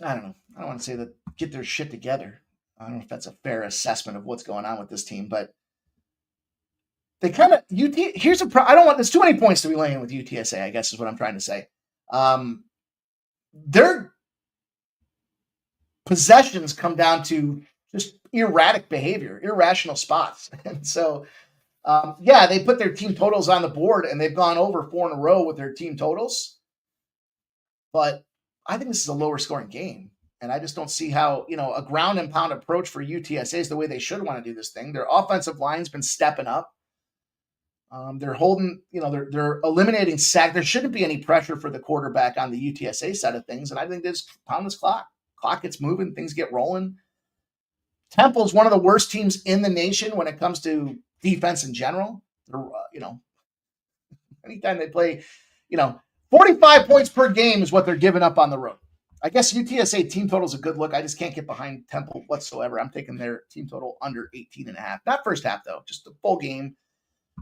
I don't know, I don't want to say that get their shit together. I don't know if that's a fair assessment of what's going on with this team, but they kind of, I don't want, there's too many points to be laying with UTSA, I guess is what I'm trying to say. Their possessions come down to just erratic behavior, irrational spots. And so, they put their team totals on the board and they've gone over 4 in a row with their team totals. But I think this is a lower scoring game. And I just don't see how, a ground and pound approach for UTSA is the way they should want to do this thing. Their offensive line's been stepping up. They're holding, they're eliminating sack. There shouldn't be any pressure for the quarterback on the UTSA side of things. And I think they just pound this clock. Clock gets moving, things get rolling. Temple's one of the worst teams in the nation when it comes to defense in general. They're, anytime they play, 45 points per game is what they're giving up on the road. I guess UTSA team total is a good look. I just can't get behind Temple whatsoever. I'm taking their team total under 18.5. Not first half, though, just the full game.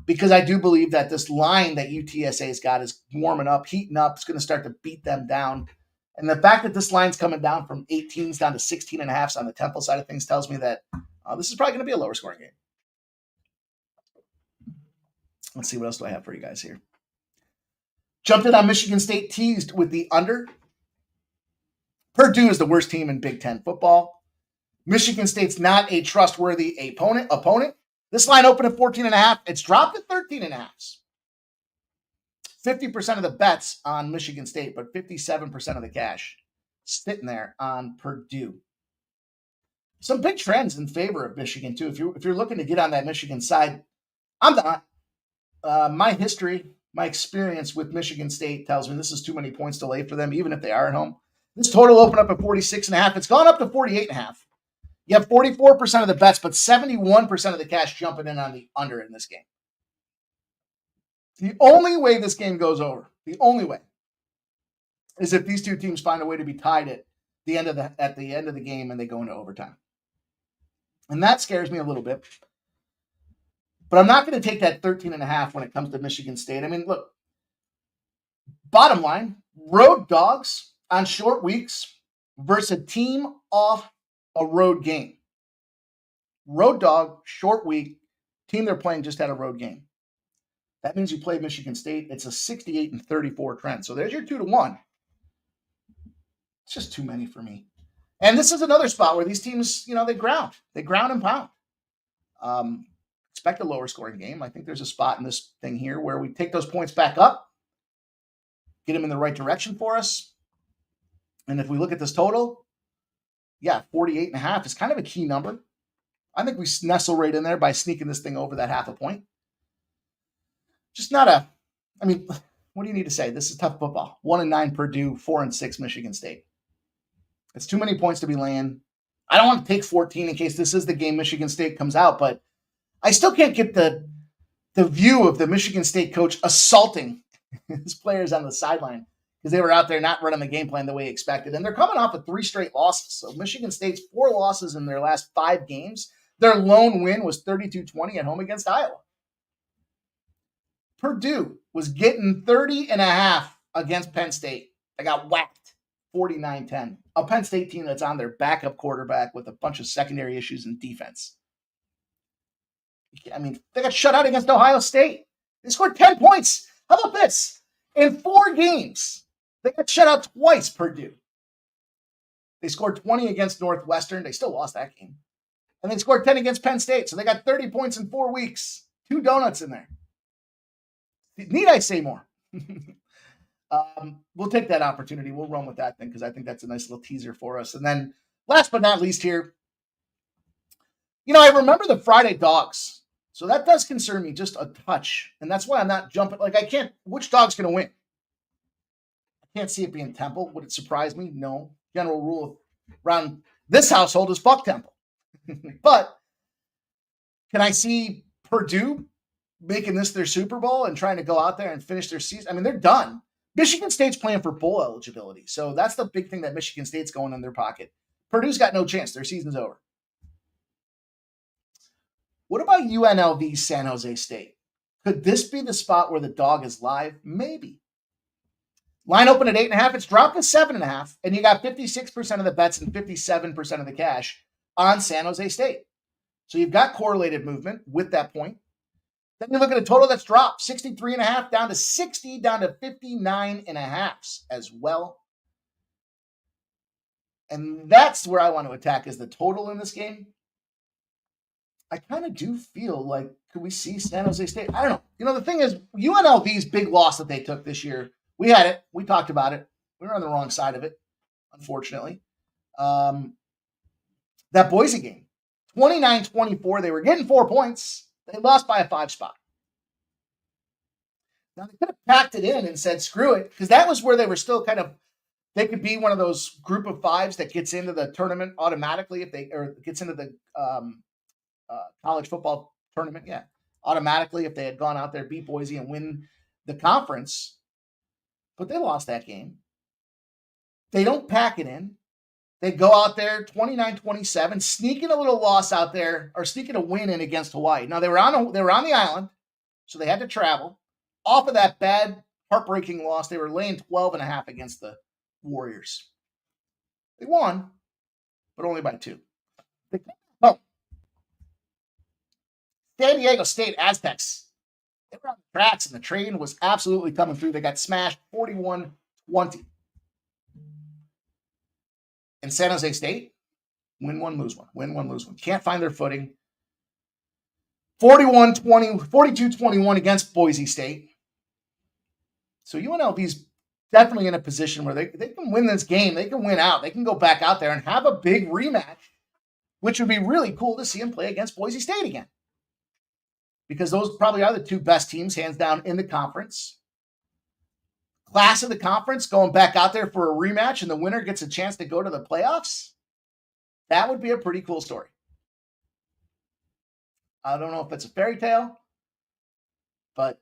Because I do believe that this line that UTSA's got is warming up, heating up. It's going to start to beat them down. And the fact that this line's coming down from 18s down to 16.5s on the Temple side of things tells me that this is probably going to be a lower scoring game. Let's see, what else do I have for you guys here? Jumped in on Michigan State, teased with the under. Purdue is the worst team in Big Ten football. Michigan State's not a trustworthy opponent. This line opened at 14.5. It's dropped at 13.5. 50% of the bets on Michigan State, but 57% of the cash sitting there on Purdue. Some big trends in favor of Michigan, too. If you're looking to get on that Michigan side, I'm not. My history, my experience with Michigan State tells me this is too many points to lay for them, even if they are at home. This total opened up at 46.5. It's gone up to 48.5. You have 44% of the bets, but 71% of the cash jumping in on the under in this game. The only way this game goes over, the only way, is if these two teams find a way to be tied at the end of the game and they go into overtime. And that scares me a little bit. But I'm not going to take that 13.5 when it comes to Michigan State. I mean, look, bottom line, road dogs on short weeks versus a team off a road game. Road dog, short week, team they're playing just had a road game. That means you play Michigan State. It's a 68-34 trend. So there's your 2-1. It's just too many for me. And this is another spot where these teams, they ground. They ground and pound. Expect a lower scoring game. I think there's a spot in this thing here where we take those points back up, get them in the right direction for us. And if we look at this total, 48.5 is kind of a key number. I think we nestle right in there by sneaking this thing over that half a point. Just not what do you need to say? This is tough football. 1-9 Purdue, 4-6 Michigan State. It's too many points to be laying. I don't want to take 14 in case this is the game Michigan State comes out, but I still can't get the view of the Michigan State coach assaulting his players on the sideline because they were out there not running the game plan the way he expected. And they're coming off of 3 straight losses. So Michigan State's 4 losses in their last 5 games. Their lone win was 32-20 at home against Iowa. Purdue was getting 30.5 against Penn State. They got whacked 49-10. A Penn State team that's on their backup quarterback with a bunch of secondary issues in defense. I mean, they got shut out against Ohio State. They scored 10 points. How about this? In 4 games, they got shut out twice, Purdue. They scored 20 against Northwestern. They still lost that game. And they scored 10 against Penn State. So they got 30 points in 4 weeks. 2 donuts in there. Need I say more? We'll take that opportunity. We'll run with that thing because I think that's a nice little teaser for us. And then last but not least here, I remember the Friday dogs. So that does concern me just a touch. And that's why I'm not jumping. Which dog's going to win? I can't see it being Temple. Would it surprise me? No. General rule around this household is fuck Temple. But can I see Purdue making this their Super Bowl and trying to go out there and finish their season? I mean, they're done. Michigan State's playing for bowl eligibility. So that's the big thing that Michigan State's going in their pocket. Purdue's got no chance. Their season's over. What about UNLV San Jose State? Could this be the spot where the dog is live? Maybe. Line open at 8.5. It's dropped to 7.5. And you got 56% of the bets and 57% of the cash on San Jose State. So you've got correlated movement with that point. Then you look at a total that's dropped 63.5 down to 60, down to 59.5 as well. And that's where I want to attack is the total in this game. I kind of do feel like, could we see San Jose State? I don't know. The thing is, UNLV's big loss that they took this year, we had it. We talked about it. We were on the wrong side of it, unfortunately. That Boise game, 29-24, they were getting 4 points. They lost by a 5 spot. Now, they could have packed it in and said, screw it, because that was where they were still they could be one of those group of fives that gets into the tournament automatically gets into the college football tournament, automatically if they had gone out there, beat Boise and win the conference. But they lost that game. They don't pack it in. They go out there 29-27, sneaking a little loss out there, or sneaking a win in against Hawaii. Now they were on the island, so they had to travel. Off of that bad, heartbreaking loss, they were laying 12.5 against the Warriors. They won, but only by 2. San Diego State Aztecs. They were on the tracks, and the train was absolutely coming through. They got smashed 41-20. And San Jose State, win one, lose one. Win one, lose one. Can't find their footing. 42-21 against Boise State. So UNLV's definitely in a position where they can win this game. They can win out. They can go back out there and have a big rematch, which would be really cool to see them play against Boise State again. Because those probably are the 2 best teams, hands down, in the conference. Class of the conference going back out there for a rematch, and the winner gets a chance to go to the playoffs. That would be a pretty cool story. I don't know if it's a fairy tale, but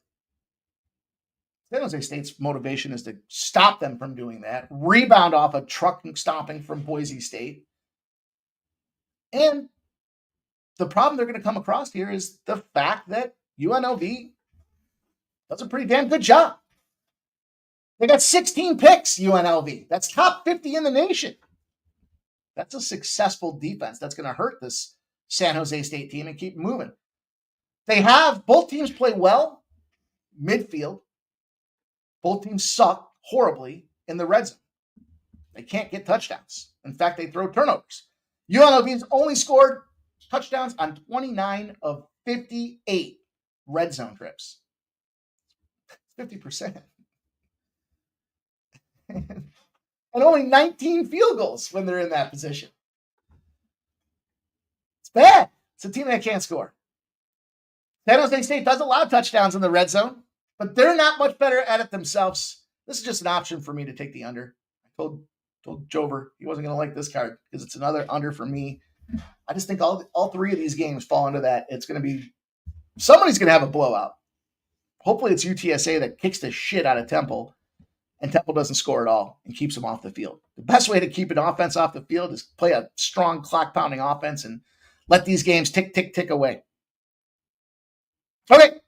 San Jose State's motivation is to stop them from doing that, rebound off a truck stomping from Boise State. And the problem they're going to come across here is the fact that UNLV does a pretty damn good job. They got 16 picks, UNLV. That's top 50 in the nation. That's a successful defense. That's going to hurt this San Jose State team and keep moving. Both teams play well midfield. Both teams suck horribly in the red zone. They can't get touchdowns. In fact, they throw turnovers. UNLV's only scored touchdowns on 29 of 58 red zone trips. 50%. And only 19 field goals when they're in that position. It's bad. It's a team that can't score. San Jose State does allow touchdowns in the red zone, but they're not much better at it themselves. This is just an option for me to take the under. I told Jover he wasn't going to like this card because it's another under for me. I just think all 3 of these games fall into that. It's going to be somebody's going to have a blowout. Hopefully it's UTSA that kicks the shit out of Temple, and Temple doesn't score at all and keeps them off the field. The best way to keep an offense off the field is play a strong clock-pounding offense and let these games tick, tick, tick away. Okay.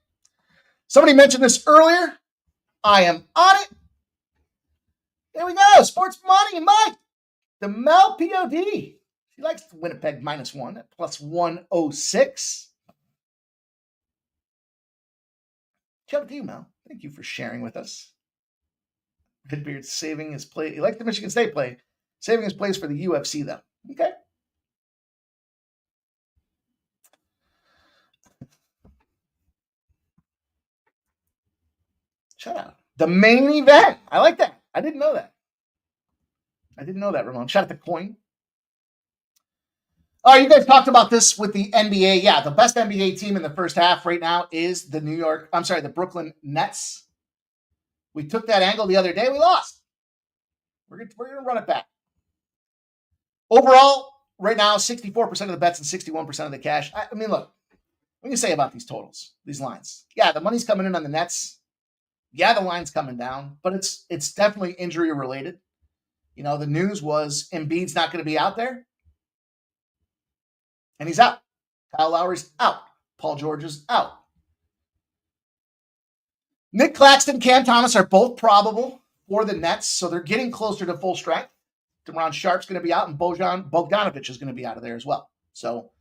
Somebody mentioned this earlier. I am on it. There we go. Sports Money, Mike. The Mel POD. He likes Winnipeg -1 at +106. Shout out to you, Mel. Thank you for sharing with us. Redbeard's saving his play. He liked the Michigan State play. Saving his place for the UFC, though. Okay. Shout out. The main event. I like that. I didn't know that. Shout out to Coin. Oh, you guys talked about this with the NBA. Yeah, the best NBA team in the first half right now is the Brooklyn Nets. We took that angle the other day. We lost. We're going to run it back. Overall, right now, 64% of the bets and 61% of the cash. I mean, look, what can you say about these totals, these lines? Yeah, the money's coming in on the Nets. Yeah, the line's coming down, but it's definitely injury related. You know, the news was Embiid's not going to be out there, and he's out. Kyle Lowry's out. Paul George is out. Nick Claxton, Cam Thomas are both probable for the Nets, so they're getting closer to full strength. De'Ron Sharp's going to be out, and Bogdanovich is going to be out of there as well. So,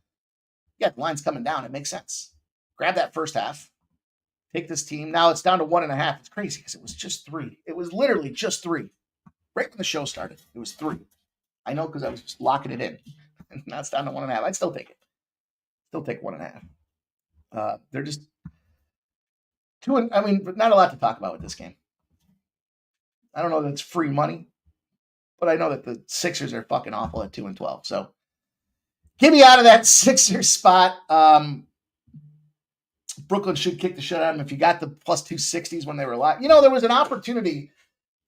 yeah, the line's coming down. It makes sense. Grab that first half. Take this team. Now it's down to 1.5. It's crazy because it was just 3. It was literally just 3. Right when the show started, it was 3. I know because I was just locking it in. Now it's down to 1.5. I'd still take it. Still take 1.5. They're just but not a lot to talk about with this game. I don't know that it's free money, but I know that the Sixers are fucking awful at 2-12. So get me out of that Sixers spot. Brooklyn should kick the shit out of them if you got the plus 260s when they were live. You know, there was an opportunity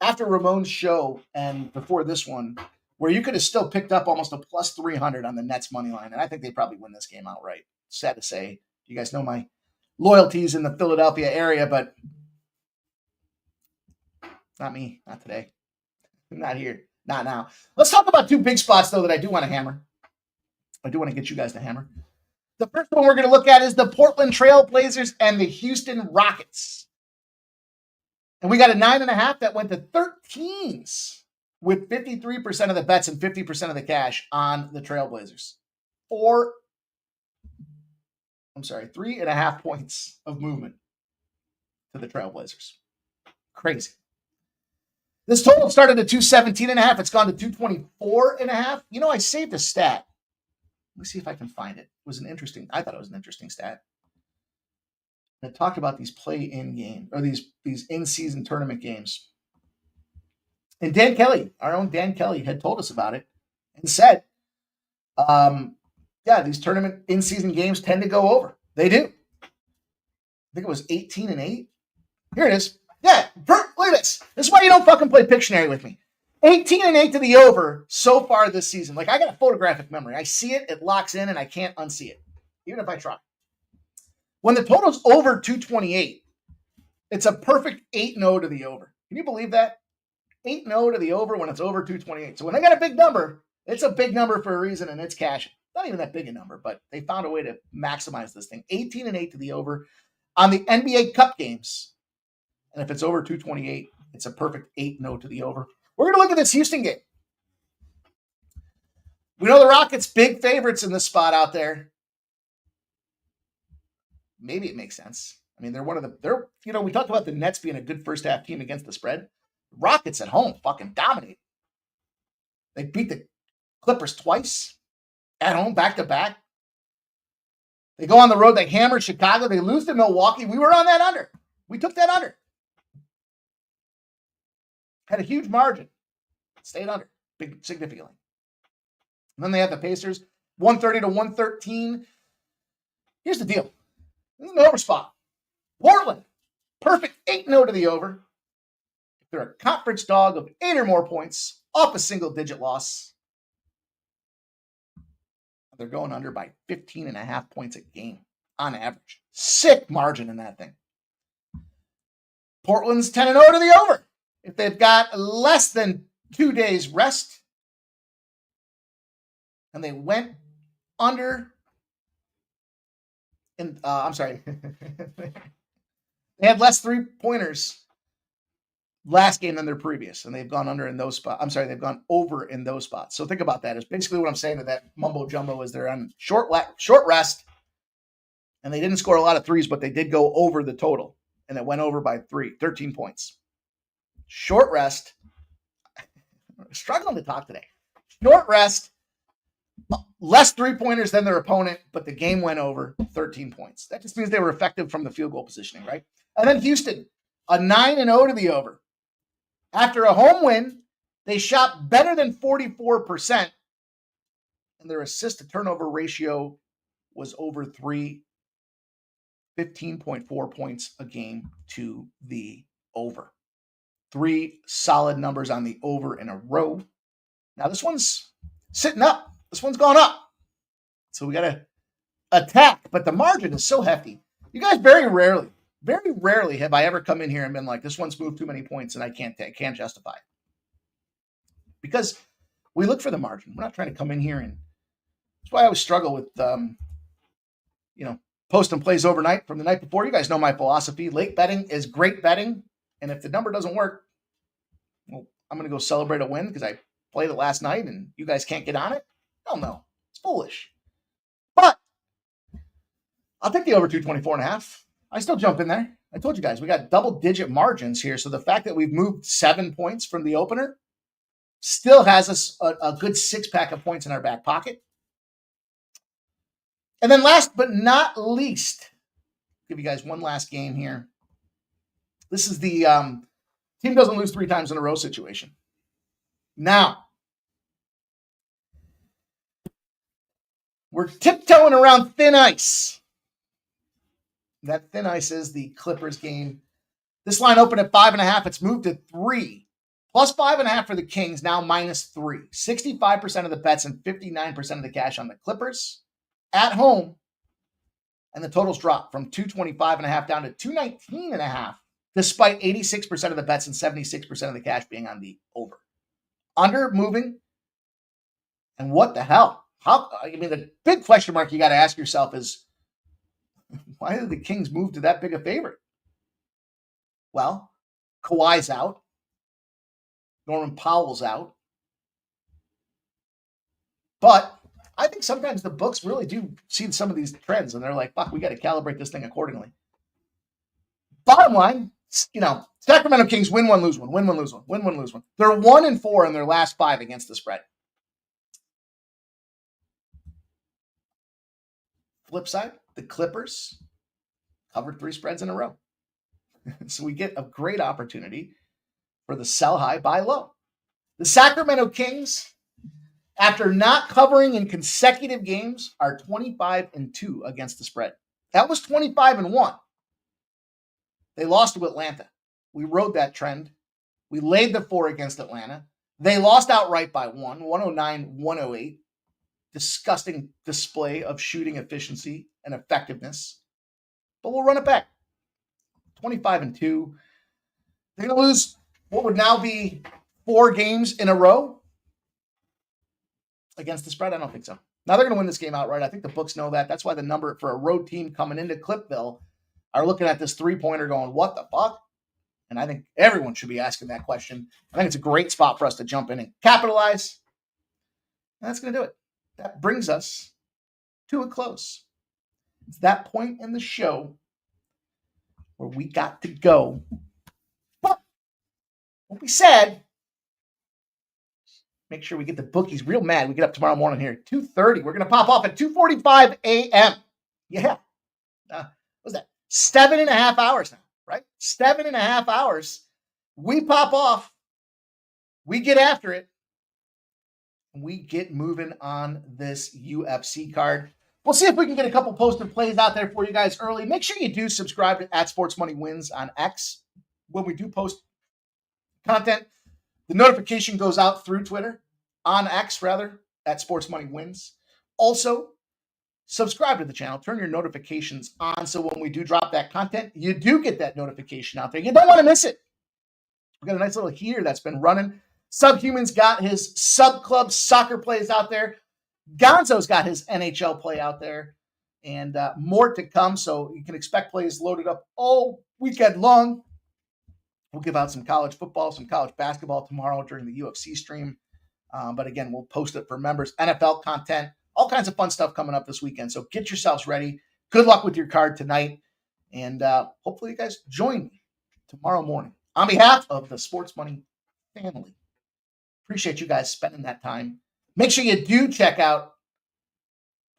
after Ramon's show and before this one where you could have still picked up almost a plus 300 on the Nets money line. And I think they probably win this game outright. Sad to say. You guys know my loyalties in the Philadelphia area, but not me, not today. Not here, not now. Let's talk about 2 big spots, though, that I do want to hammer. I do want to get you guys to hammer. The first one we're going to look at is the Portland Trail Blazers and the Houston Rockets. And we got a 9.5 that went to 13s with 53% of the bets and 50% of the cash on the Trailblazers. 3.5 points of movement to the Trailblazers. Crazy. This total started at 217.5. It's gone to 224.5. You know, I saved a stat. Let me see if I can find it. I thought it was an interesting stat. And it talked about these play-in games, or these in-season tournament games. And Dan Kelly, our own Dan Kelly, had told us about it and said, these tournament in-season games tend to go over. They do. I think it was 18-8. Here it is. Yeah, look at this. This is why you don't fucking play Pictionary with me. 18-8 to the over so far this season. Like, I got a photographic memory. I see it, it locks in, and I can't unsee it, even if I try. When the total's over 228, it's a perfect 8-0 to the over. Can you believe that? 8-0 to the over when it's over 228. So when they got a big number, it's a big number for a reason, and it's cashing. Not even that big a number, but they found a way to maximize this thing. 18-8 to the over on the NBA Cup games. And if it's over 228, it's a perfect 8-0 to the over. We're going to look at this Houston game. We know the Rockets big favorites in this spot out there. Maybe it makes sense. I mean, we talked about the Nets being a good first half team against the spread. Rockets at home fucking dominate. They beat the Clippers twice at home, back to back. They go on the road. They hammered Chicago. They lose to Milwaukee. We were on that under. We took that under. Had a huge margin. Stayed under. Big, significantly. And then they have the Pacers. 130 to 113. Here's the deal. This is an over spot. Portland. Perfect 8-0 to the over. If they're a conference dog of 8 or more points off a single-digit loss, they're going under by 15.5 points a game on average. Sick margin in that thing. Portland's 10-0 to the over. If they've got less than 2 days rest, and they went under, and they had less 3-pointers last game than their previous, and they've gone under in those spots. They've gone over in those spots. So think about that. It's basically what I'm saying to that mumbo jumbo is they're on short rest, and they didn't score a lot of threes, but they did go over the total, and it went over by 13 points. Short rest. I'm struggling to talk today. Short rest. Less 3-pointers than their opponent, but the game went over 13 points. That just means they were effective from the field goal positioning, right? And then Houston, a 9-0 to the over. After a home win, they shot better than 44%, and and their assist to turnover ratio was over 3, 15.4 points a game to the over. 3 solid numbers on the over in a row. Now this one's sitting up. This one's gone up. So we got to attack, but the margin is so hefty. You guys very rarely have I ever come in here and been like, this one's moved too many points and I can't justify it. Because we look for the margin. We're not trying to come in here, and that's why I always struggle with, posting plays overnight from the night before. You guys know my philosophy. Late betting is great betting, and if the number doesn't work, well, I'm going to go celebrate a win because I played it last night and you guys can't get on it. Hell no. It's foolish. But I'll take the over 224.5. I still jump in there. I told you guys, we got double-digit margins here, so the fact that we've moved 7 points from the opener still has us a good 6-pack of points in our back pocket. And then last but not least, I'll give you guys one last game here. This is the team doesn't lose 3 times in a row situation. Now, we're tiptoeing around thin ice. That thin ice is the Clippers game. This line opened at 5.5. It's moved to 3. Plus 5.5 for the Kings, now -3. 65% of the bets and 59% of the cash on the Clippers at home. And the totals dropped from 225.5 down to 219.5, despite 86% of the bets and 76% of the cash being on the over. Under moving. And what the hell? The big question mark you got to ask yourself is, why did the Kings move to that big a favorite? Well, Kawhi's out. Norman Powell's out. But I think sometimes the books really do see some of these trends, and they're like, fuck, we got to calibrate this thing accordingly. Bottom line, Sacramento Kings win one, lose one, win one, lose one, win one, lose one. They're 1-4 in their last 5 against the spread. Flip side, the Clippers covered 3 spreads in a row. So we get a great opportunity for the sell high, buy low. The Sacramento Kings, after not covering in consecutive games, are 25-2 against the spread. That was 25-1. They lost to Atlanta. We rode that trend. We laid the 4 against Atlanta. They lost outright by 1, 109-108. Disgusting display of shooting efficiency and effectiveness. But we'll run it back. 25-2. They're going to lose what would now be 4 games in a row against the spread? I don't think so. Now they're going to win this game outright. I think the books know that. That's why the number for a road team coming into Clipville are looking at this 3-pointer going, what the fuck? And I think everyone should be asking that question. I think it's a great spot for us to jump in and capitalize. And that's going to do it. That brings us to a close. It's that point in the show where we got to go. But what we said, make sure we get the bookies real mad. We get up tomorrow morning here at 2:30. We're going to pop off at 2:45 a.m. Yeah. What was that? 7.5 hours now, right? 7.5 hours. We pop off. We get after it. We get moving on this UFC card. We'll see if we can get a couple posted plays out there for you guys early. Make sure you do subscribe to @SportsMoneyWins on X. When we do post content, the notification goes out through Twitter, on X rather, @SportsMoneyWins. Also, subscribe to the channel. Turn your notifications on so when we do drop that content, you do get that notification out there. You don't want to miss it. We've got a nice little heater that's been running. Subhuman's got his sub-club soccer plays out there. Gonzo's got his NHL play out there. And more to come, so you can expect plays loaded up all weekend long. We'll give out some college football, some college basketball tomorrow during the UFC stream. But again, we'll post it for members. NFL content, all kinds of fun stuff coming up this weekend. So get yourselves ready. Good luck with your card tonight. And hopefully you guys join me tomorrow morning. On behalf of the Sports Money family, appreciate you guys spending that time. Make sure you do check out,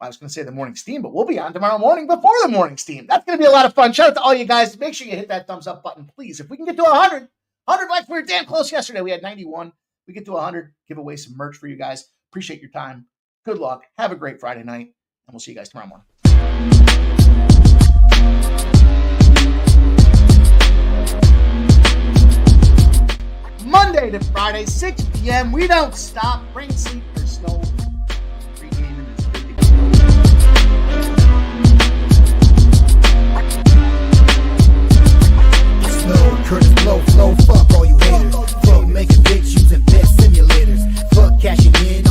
I was going to say the morning steam, but we'll be on tomorrow morning before the morning steam. That's going to be a lot of fun. Shout out to all you guys. Make sure you hit that thumbs up button, please. If we can get to 100 likes, we were damn close yesterday. We had 91. We get to 100, give away some merch for you guys. Appreciate your time. Good luck. Have a great Friday night, and we'll see you guys tomorrow morning. Monday to Friday, 6 p.m. We don't stop. Rain, sleet, or snow. Pregaming is good to go. Snow, Curtis blow, flow, fuck all you haters. Fuck making bitch using best simulators. Fuck cashing in